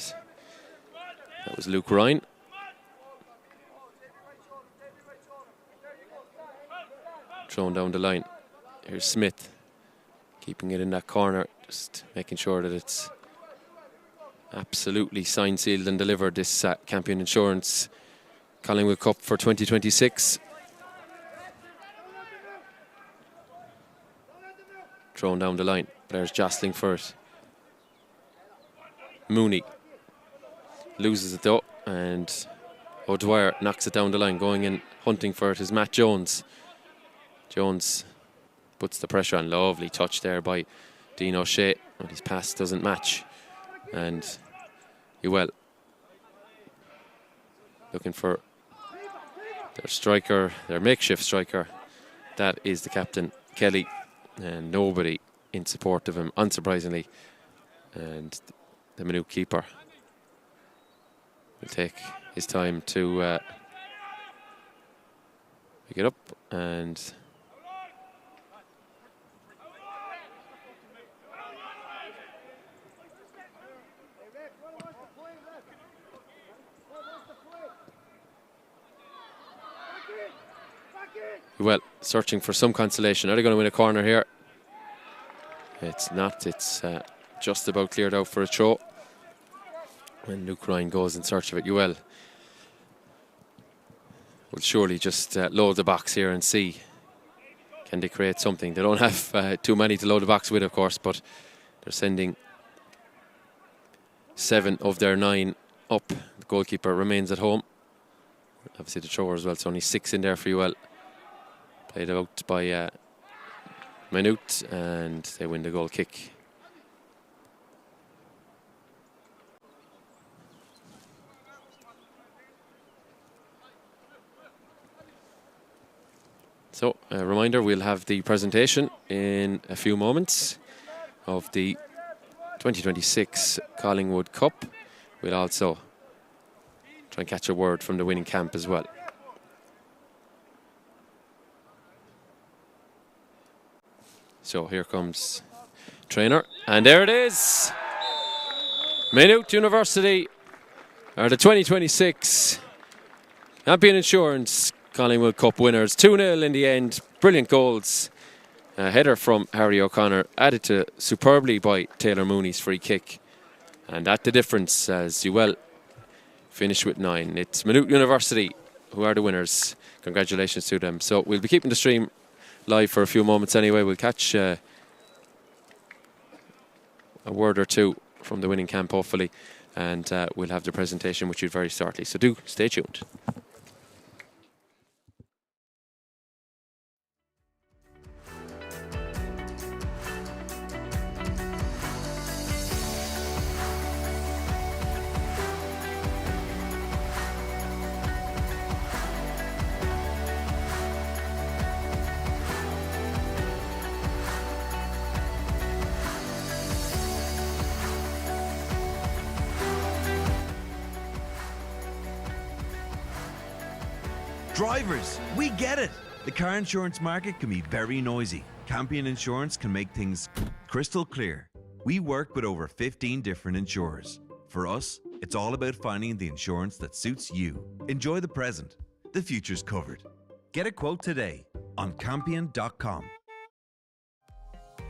that was Luke Ryan. Thrown down the line. Here's Smith, keeping it in that corner, just making sure that it's absolutely signed, sealed and delivered, this Campion Insurance Collingwood Cup for 2026. Thrown down the line. Players jostling for it. Mooney loses it though, and O'Dwyer knocks it down the line. Going in hunting for it is Matt Jones. Jones puts the pressure on. Lovely touch there by Dean O'Shea, but his pass doesn't match. And Ewell looking for their striker, their makeshift striker. That is the captain, Kelly, and nobody in support of him, unsurprisingly. And the Maynooth keeper will take his time to pick it up, and well, searching for some consolation. Are they going to win a corner here? It's not. It's just about cleared out for a throw. And Luke Ryan goes in search of it. UL will surely just load the box here and see, can they create something. They don't have too many to load the box with, of course, but they're sending 7 of their 9 up. The goalkeeper remains at home. Obviously the thrower as well, it's only 6 in there for UL. Played out by Maynooth, and they win the goal kick. So, a reminder, we'll have the presentation in a few moments of the 2026 Collingwood Cup. We'll also try and catch a word from the winning camp as well. So here comes trainer, and there it is. Maynooth University are the 2026 Campion Insurance Collingwood Cup winners. 2-0 in the end. Brilliant goals. A header from Harry O'Connor, added to superbly by Taylor Mooney's free kick. And at the difference, as you well finish with 9. It's Maynooth University who are the winners. Congratulations to them. So we'll be keeping the stream live for a few moments anyway. We'll catch a word or two from the winning camp, hopefully. And we'll have the presentation with you very shortly. So do stay tuned. Drivers, we get it. The car insurance market can be very noisy. Campion Insurance can make things crystal clear. We work with over 15 different insurers. For us, it's all about finding the insurance that suits you. Enjoy the present. The future's covered. Get a quote today on campion.com.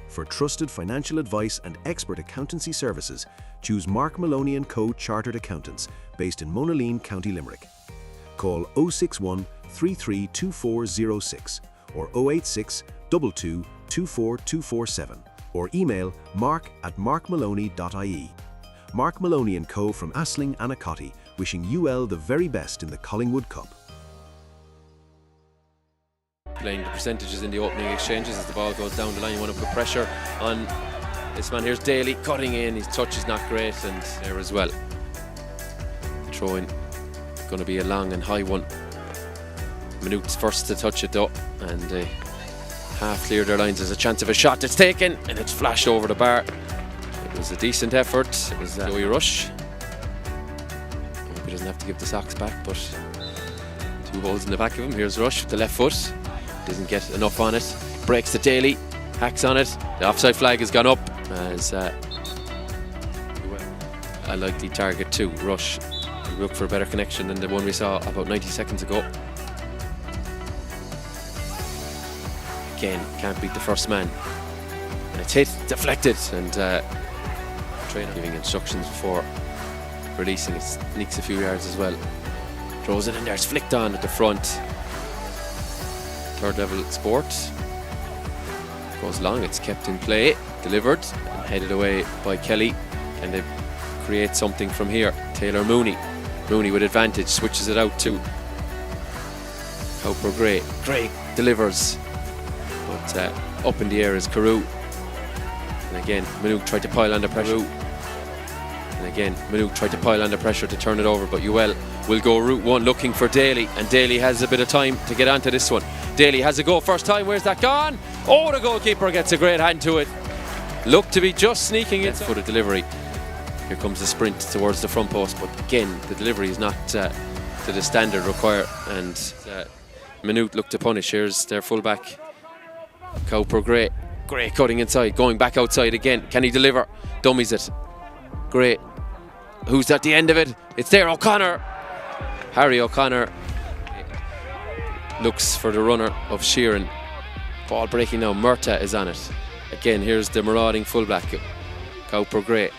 For trusted financial advice and expert accountancy services, choose Mark Maloney & Co. Chartered Accountants, based in Monaleen, County Limerick. Call 061 332406 or 086 22 24247 or email mark@markmaloney.ie. Mark Maloney & Co. from Asling Anacotti, wishing UL the very best in the Collingwood Cup. Playing the percentages in the opening exchanges as the ball goes down the line. You want to put pressure on this man. Here's Daly cutting in. His touch is not great, and there as well. Throw in going to be a long and high one. Maynooth's first to touch it though, and they half clear their lines. There's a chance of a shot. It's taken and it's flashed over the bar. It was a decent effort. It was Louis Rush. I hope he doesn't have to give the socks back, but 2 holes in the back of him. Here's Rush with the left foot. Doesn't get enough on it. Breaks to Daly. Hacks on it. The offside flag has gone up as a likely target too. Rush will look for a better connection than the one we saw about 90 seconds ago. Again, can't beat the first man. And it's hit, deflected, and trainer giving instructions before releasing it. Sneaks a few yards as well. Throws it in there, it's flicked on at the front. Third level sport. Goes long, it's kept in play, delivered, and headed away by Kelly. And they create something from here. Taylor Mooney. Mooney with advantage, switches it out to Cowper Gray. Gray delivers. But up in the air is Carew. And again, Maynooth tried to pile under pressure. And again, Maynooth tried to pile under pressure to turn it over, but UL will go route one looking for Daly. And Daly has a bit of time to get onto this one. Daly has a go first time. Where's that gone? Oh, the goalkeeper gets a great hand to it. Looked to be just sneaking it for the delivery. Here comes the sprint towards the front post, but again, the delivery is not to the standard required. And Maynooth look to punish. Here's their fullback, Cowper Gray. Gray cutting inside, going back outside again. Can he deliver? Dummies it. Gray. Who's at the end of it? It's there, O'Connor. Harry O'Connor looks for the runner of Sheeran. Ball breaking now. Murta is on it. Again, here's the marauding fullback, Cowper Gray.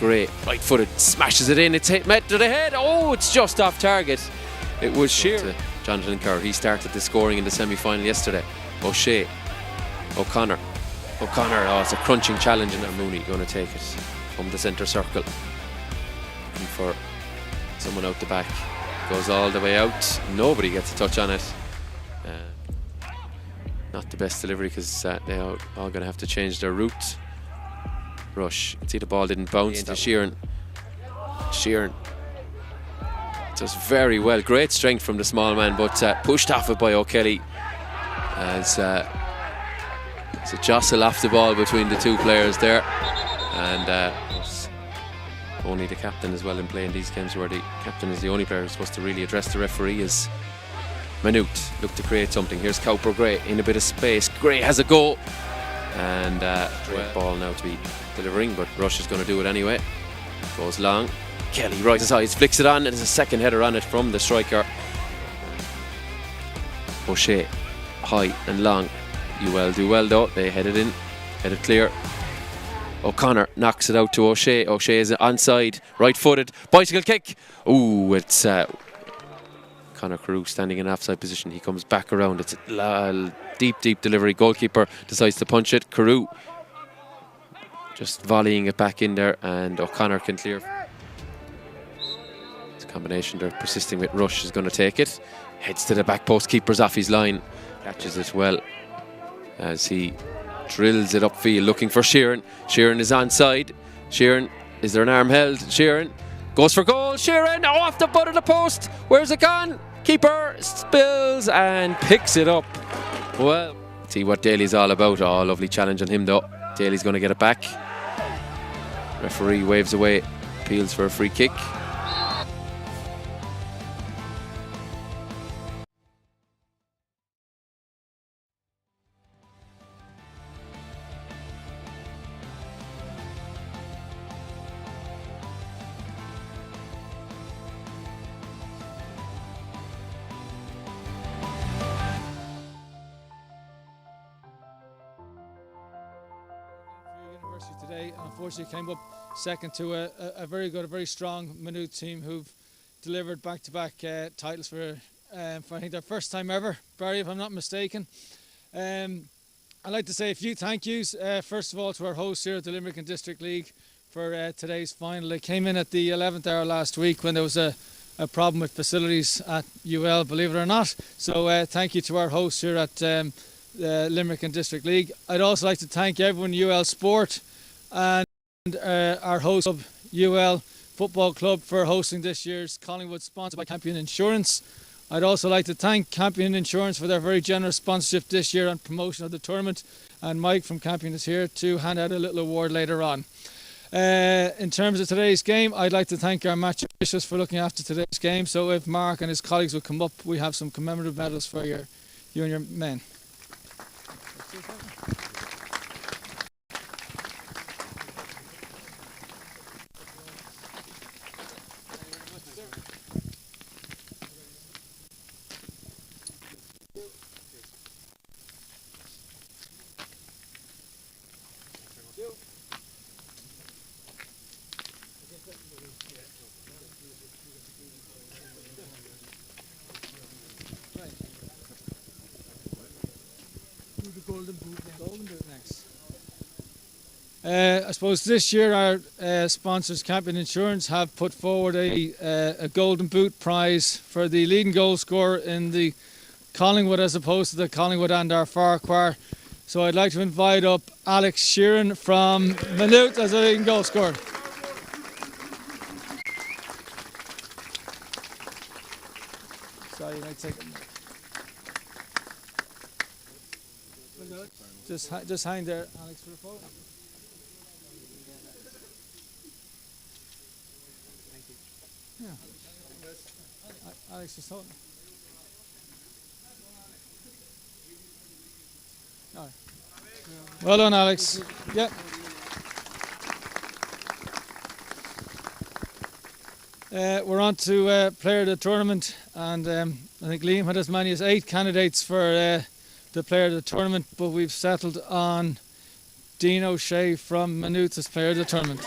Gray, right-footed, smashes it in. It's met to the head. Oh, it's just off target. It was Sheeran. Jonathan Kerr, he started the scoring in the semi-final yesterday. O'Shea, O'Connor. Oh, it's a crunching challenge, and Mooney going to take it from the centre circle. Looking for someone out the back. Goes all the way out. Nobody gets a touch on it. Not the best delivery, because they are all going to have to change their route. Rush. You can see the ball didn't bounce into Sheeran. Sheeran does very well. Great strength from the small man, but pushed off it by O'Kelly. As it's a jostle off the ball between the two players there. And only the captain as well in playing these games, where the captain is the only player who's supposed to really address the referee, is Maynooth. Look to create something. Here's Cowper Gray in a bit of space. Gray has a go. And great ball now to be delivering, but Rush is going to do it anyway. Goes long. Kelly right to sides, flicks it on, and there's a second header on it from the striker. O'Shea, high and long. UL do well though, they head it clear. O'Connor knocks it out to O'Shea. O'Shea is onside, right-footed, bicycle kick. Ooh, it's Conor Carew standing in offside position. He comes back around. It's a deep delivery. Goalkeeper decides to punch it. Carew just volleying it back in there, and O'Connor can clear. It's a combination. They're persisting with Rush. Is going to take it. Heads to the back post. Keeper's off his line. Catches it well as he drills it upfield, looking for Sheeran. Sheeran is onside. Sheeran, is there an arm held? Sheeran goes for goal. Sheeran, off the butt of the post. Where's it gone? Keeper spills and picks it up. Well, see what Daly's all about. Oh, lovely challenge on him though. Daly's going to get it back. Referee waves away, appeals for a free kick. Today, unfortunately, came up second to a very good, a very strong Maynooth team who've delivered back-to-back titles for I think their first time ever, Barry, if I'm not mistaken. I'd like to say a few thank yous. First of all, to our hosts here at the Limerick and District League for today's final. They came in at the 11th hour last week when there was a problem with facilities at UL, believe it or not. So thank you to our hosts here at Limerick and District League. I'd also like to thank everyone in UL Sport and our host of UL Football Club for hosting this year's Collingwood, sponsored by Campion Insurance. I'd also like to thank Campion Insurance for their very generous sponsorship this year and promotion of the tournament. And Mike from Campion is here to hand out a little award later on. In terms of today's game, I'd like to thank our match officials for looking after today's game. So if Mark and his colleagues would come up, we have some commemorative medals for you and your men. Golden boot next. I suppose this year our sponsors, Campion Insurance, have put forward a golden boot prize for the leading goal scorer in the Collingwood as opposed to the Collingwood and our Farquhar. So I'd like to invite up Alex Sheeran from Maynooth as a leading goal scorer. Sorry, you might take it. Just hang there, Alex, for a photo. Thank you. Yeah. Alex, just hold. All right. Well done, Alex. Yeah. We're on to player of the tournament, and I think Liam had as many as 8 candidates for the player of the tournament, but we've settled on Dean O'Shea from Maynooth as player of the tournament.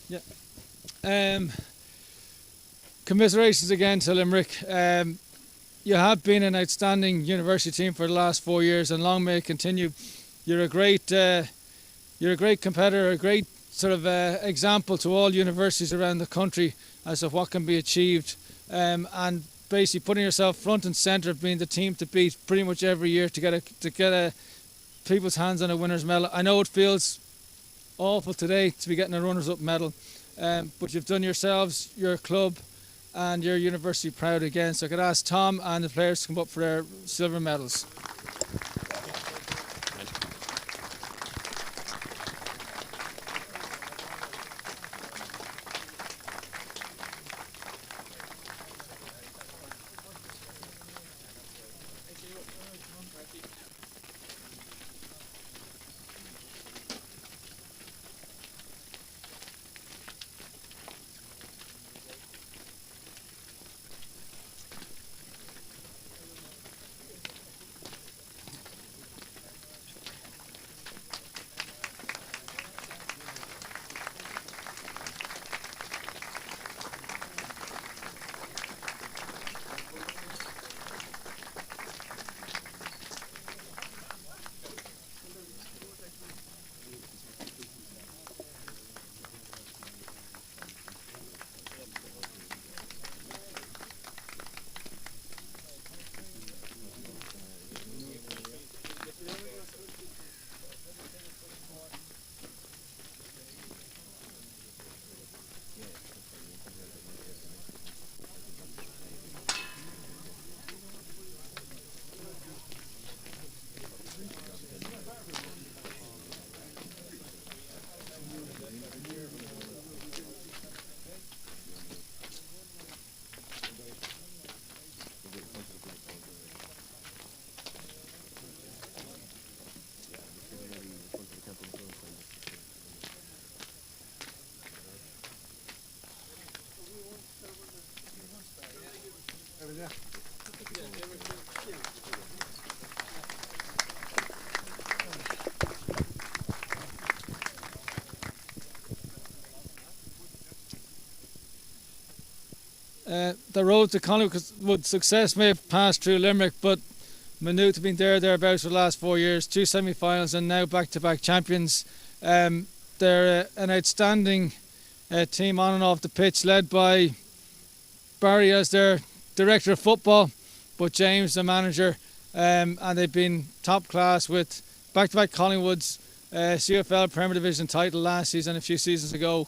Yeah. Commiserations again to Limerick. You have been an outstanding university team for the last 4 years, and long may it continue. You're a great competitor, a great sort of example to all universities around the country as to what can be achieved, and basically putting yourself front and centre of being the team to beat pretty much every year to get people's hands on a winner's medal. I know it feels awful today to be getting a runners-up medal, but you've done yourselves, your club, and your university proud again. So I could ask Tom and the players to come up for their silver medals. The road to Collingwood success may have passed through Limerick, but Maynooth have been thereabouts for the last 4 years, 2 semi-finals and now back-to-back champions. They're an outstanding team on and off the pitch, led by Barry as their director of football, but James the manager, and they've been top class with back-to-back Collingwood's CFL Premier Division title last season, a few seasons ago.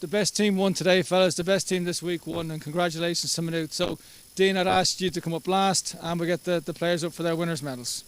The best team won today, fellas. The best team this week won, and congratulations to Maynooth. So, Dean, I'd asked you to come up last, and we'll get the players up for their winners' medals.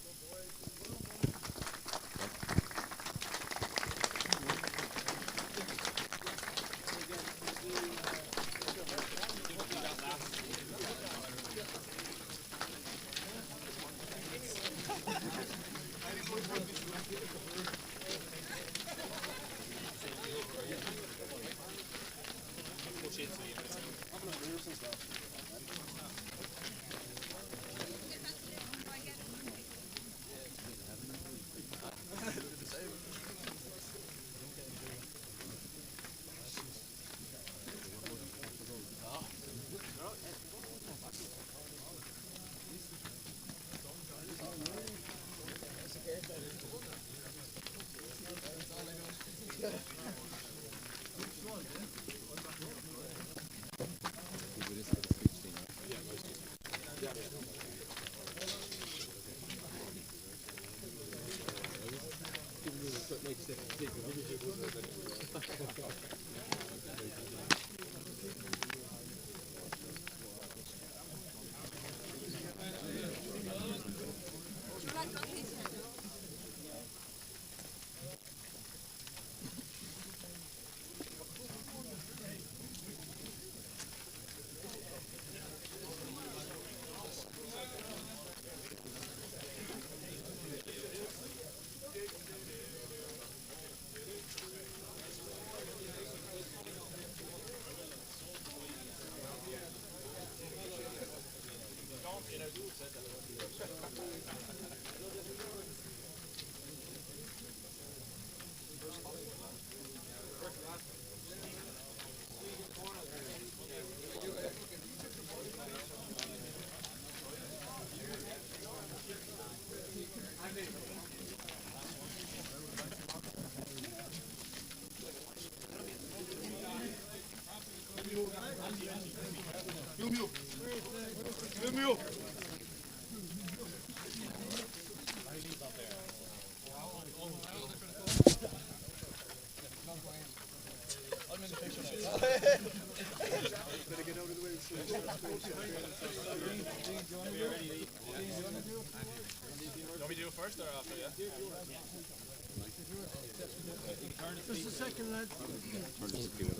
Just a second, lad.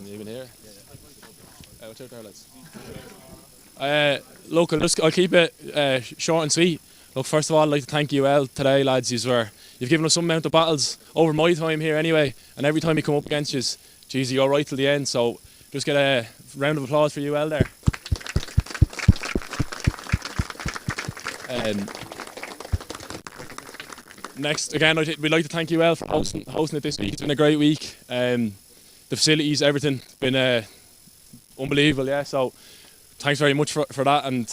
Even here. Watch out there, lads. Look, I'll keep it short and sweet. Look, first of all, I'd like to thank you all today, lads. You've given us some amount of battles over my time here anyway, and every time you come up against us, geez, you go right till the end. So just get a round of applause for you all there. Next, again, we'd like to thank you all for hosting it this week. It's been a great week. The facilities, everything, been unbelievable, yeah. So thanks very much for that. And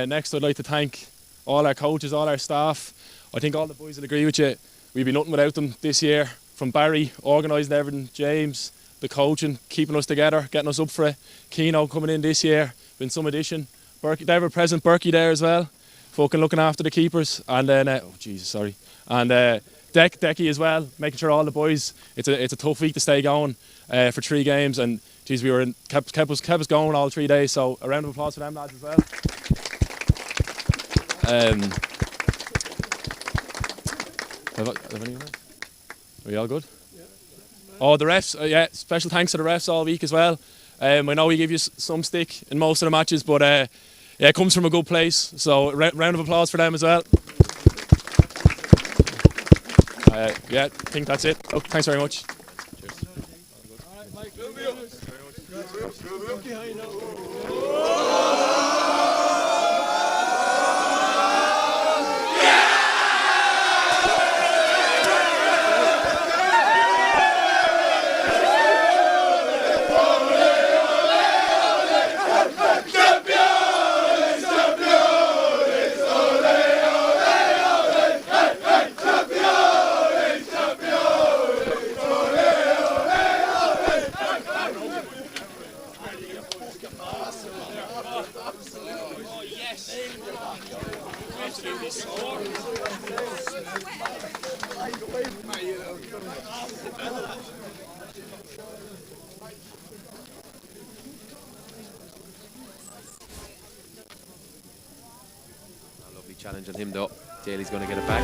next, I'd like to thank all our coaches, all our staff. I think all the boys will agree with you. We'd be nothing without them this year. From Barry, organising everything, James, the coaching, keeping us together, getting us up for it. Keno coming in this year, been some addition. Berkey, they were present, Berkey there as well, fucking looking after the keepers. And then, And Decky as well, making sure all the boys. It's a tough week to stay going for 3 games, and geez, kept us going all 3 days. So a round of applause for them lads as well. Have anyone? Are we all good? Yeah. Oh, the refs. Yeah, special thanks to the refs all week as well. I know we give you some stick in most of the matches, but yeah, it comes from a good place. So round of applause for them as well. Yeah, I think that's it. Oh, thanks very much. Cheers. All right, Mike. Lovely challenge on him though. Daly's going to get it back.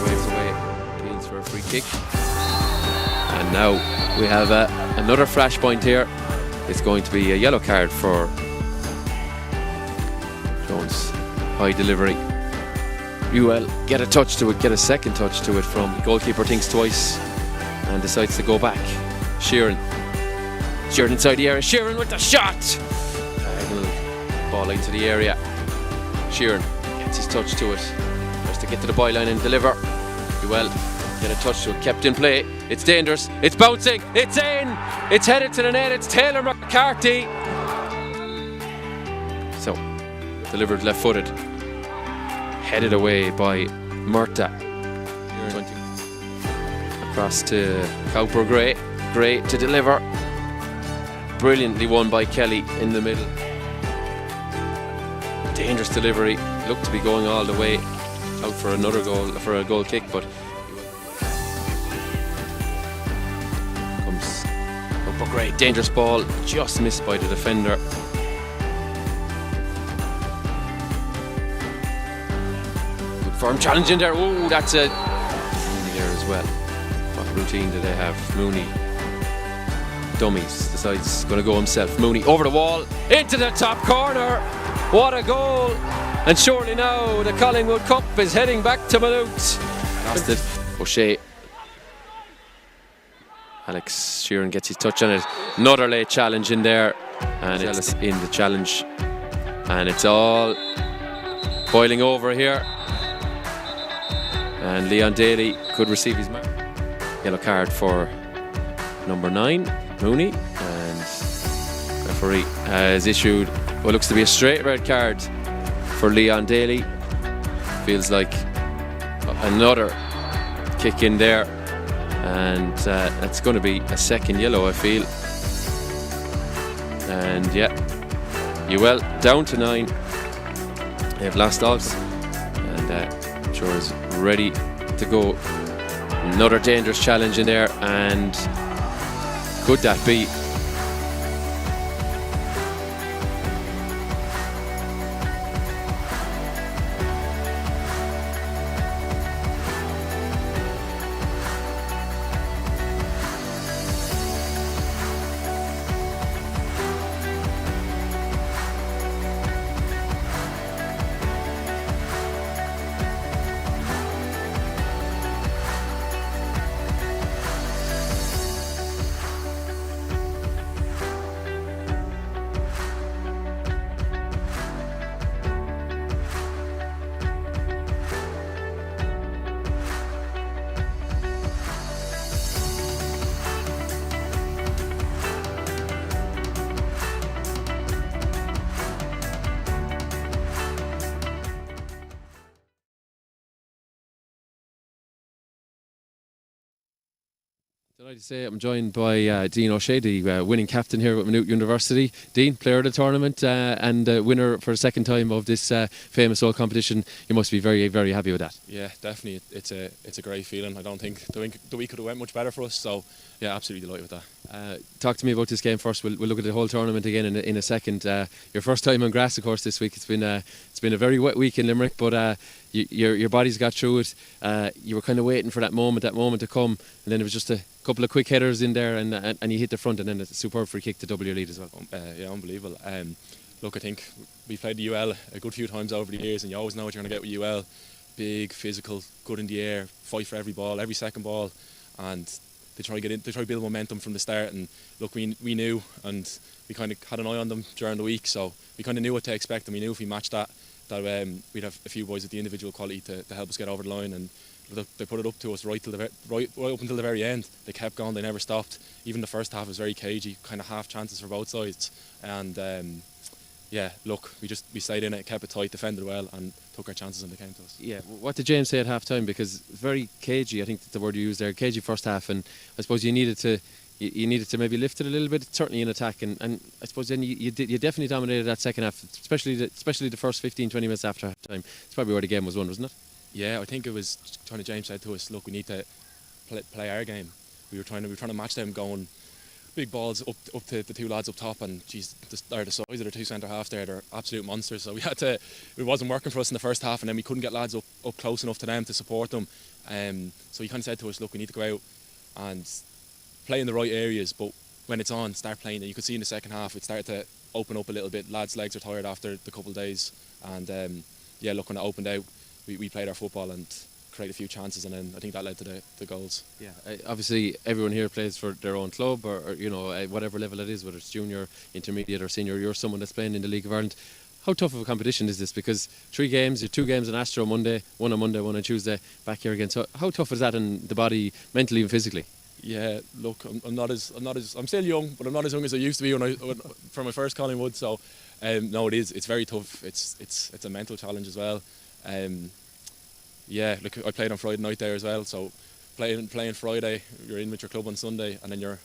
Waves away. Appeals for a free kick. And now we have another flashpoint here. It's going to be a yellow card for Jones. High delivery. Ewell get a touch to it, get a second touch to it from the goalkeeper, thinks twice and decides to go back. Sheeran inside the area. Sheeran with the shot. Diagonal ball into the area. Sheeran gets his touch to it. Tries to get to the byline and deliver. Ewell get a touch to it, kept in play. It's dangerous. It's bouncing. It's in. It's headed to the net. It's Taylor McCarthy. So delivered left-footed. Headed away by Murta. Across to Cowper Gray. Gray to deliver. Brilliantly won by Kelly in the middle. Dangerous delivery. Looked to be going all the way out for another goal, for a goal kick, but comes Cowper Gray. Dangerous ball, just missed by the defender. Firm challenge in there. Oh, that's a Mooney there as well. What routine do they have? Mooney dummies, decides going to go himself. Mooney over the wall, into the top corner. What a goal! And surely now the Collingwood Cup is heading back to Maynooth. Lost it. O'Shea. Alex Sheeran gets his touch on it. Another late challenge in there, and it's in the challenge, and it's all boiling over here. And Leon Daly could receive his yellow card for number 9, Mooney, and referee has issued what looks to be a straight red card for Leon Daly. Feels like another kick in there, and that's going to be a second yellow, I feel. And yeah, UL down to 9. They have last dogs, and I'm sure is ready to go. Another dangerous challenge in there, and could that be? Delighted to say I'm joined by Dean O'Shea, the winning captain here at Maynooth University. Dean, player of the tournament and winner for the second time of this famous old competition. You must be very, very happy with that. Yeah, definitely. It's a great feeling. I don't think the week could have went much better for us. So, yeah, absolutely delighted with that. Talk to me about this game first. We'll look at the whole tournament again in a second. Your first time on grass, of course, this week. It's been a very wet week in Limerick, but your body's got through it. You were kind of waiting for that moment to come, and then it was just a couple of quick headers in there, and you hit the front, and then a superb free kick to double your lead as well. Yeah, unbelievable. Look, I think we played the UL a good few times over the years, and you always know what you're going to get with UL. Big, physical, good in the air, fight for every ball, every second ball, and they try to build momentum from the start. And look, we knew, and we kind of had an eye on them during the week, so we kind of knew what to expect, and we knew if we matched that we'd have a few boys with the individual quality to help us get over the line. And they put it up to us right up until the very end. They kept going, they never stopped. Even the first half was very cagey, kind of half chances for both sides. And yeah, look, we stayed in it, kept it tight, defended well, and took our chances when they came to us. Yeah, what did James say at half time? Because very cagey, I think that's the word you used there, cagey first half, and I suppose you needed to maybe lift it a little bit, certainly in attack, and I suppose then you definitely dominated that second half, especially the first 15-20 minutes after half time. It's probably where the game was won, wasn't it? Yeah, I think it was kind of James said to us, look, we need to play our game. We were trying to match them, going big balls up to the two lads up top, and geez, the size of their two centre halves there, they're absolute monsters. So it wasn't working for us in the first half, and then we couldn't get lads up close enough to them to support them. So he kind of said to us, look, we need to go out and play in the right areas, but when it's on, start playing. And you could see in the second half it started to open up a little bit. Lads' legs are tired after the couple of days, and yeah, look, when it opened out, we played our football and created a few chances, and then I think that led to the goals. Yeah, obviously everyone here plays for their own club, or you know, whatever level it is, whether it's junior, intermediate or senior. You're someone that's playing in the League of Ireland. How tough of a competition is this? Because 3 games, you're 2 games in Astro on Monday, one on Monday, one on Tuesday, back here again. So how tough is that on the body, mentally and physically? Yeah, look, I'm still young, but I'm not as young as I used to be for my first Collingwood. So no, it's very tough. It's a mental challenge as well. Yeah, look, I played on Friday night there as well. So playing Friday, you're in with your club on Sunday, and then you're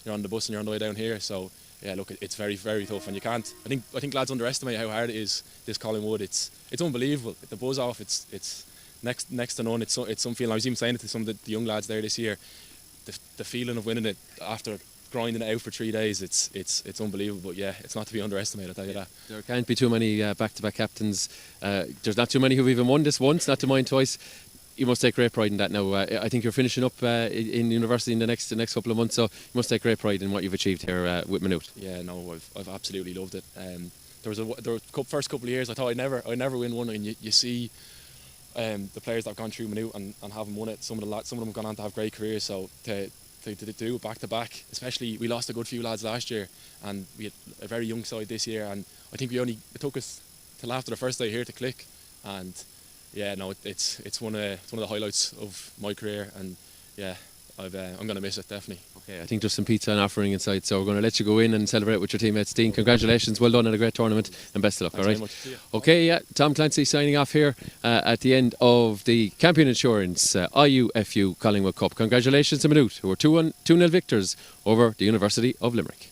on the bus and you're on the way down here. So yeah, look, it's very, very tough, and you can't. I think lads underestimate how hard it is. This Collingwood, it's unbelievable. The buzz off, it's next to none. It's some feeling. I was even saying it to some of the young lads there this year. The feeling of winning it after grinding it out for 3 days, it's unbelievable. But yeah, it's not to be underestimated, I'll tell you that. There can't be too many back-to-back captains. There's not too many who've even won this once, not to mind twice. You must take great pride in that now. I think you're finishing up in university in the next couple of months, so you must take great pride in what you've achieved here with Maynooth. Yeah, no, I've absolutely loved it. There were first couple of years I thought I'd never win one, and you see the players that have gone through Maynooth and haven't won it. Some of them have gone on to have great careers. So to do it back to back, especially we lost a good few lads last year, and we had a very young side this year. And I think it took us till after the first day here to click. And yeah, no, it's one of the highlights of my career. And yeah, I'm going to miss it, definitely. Okay, I think there's some pizza and offering inside, so we're going to let you go in and celebrate with your teammates. Dean, congratulations, well done on a great tournament, and best of luck. Thanks all right. very much. Okay, yeah, Tom Clancy signing off here at the end of the Campion Insurance IUFU Collingwood Cup. Congratulations to Maynooth, who were 2-0 victors over the University of Limerick.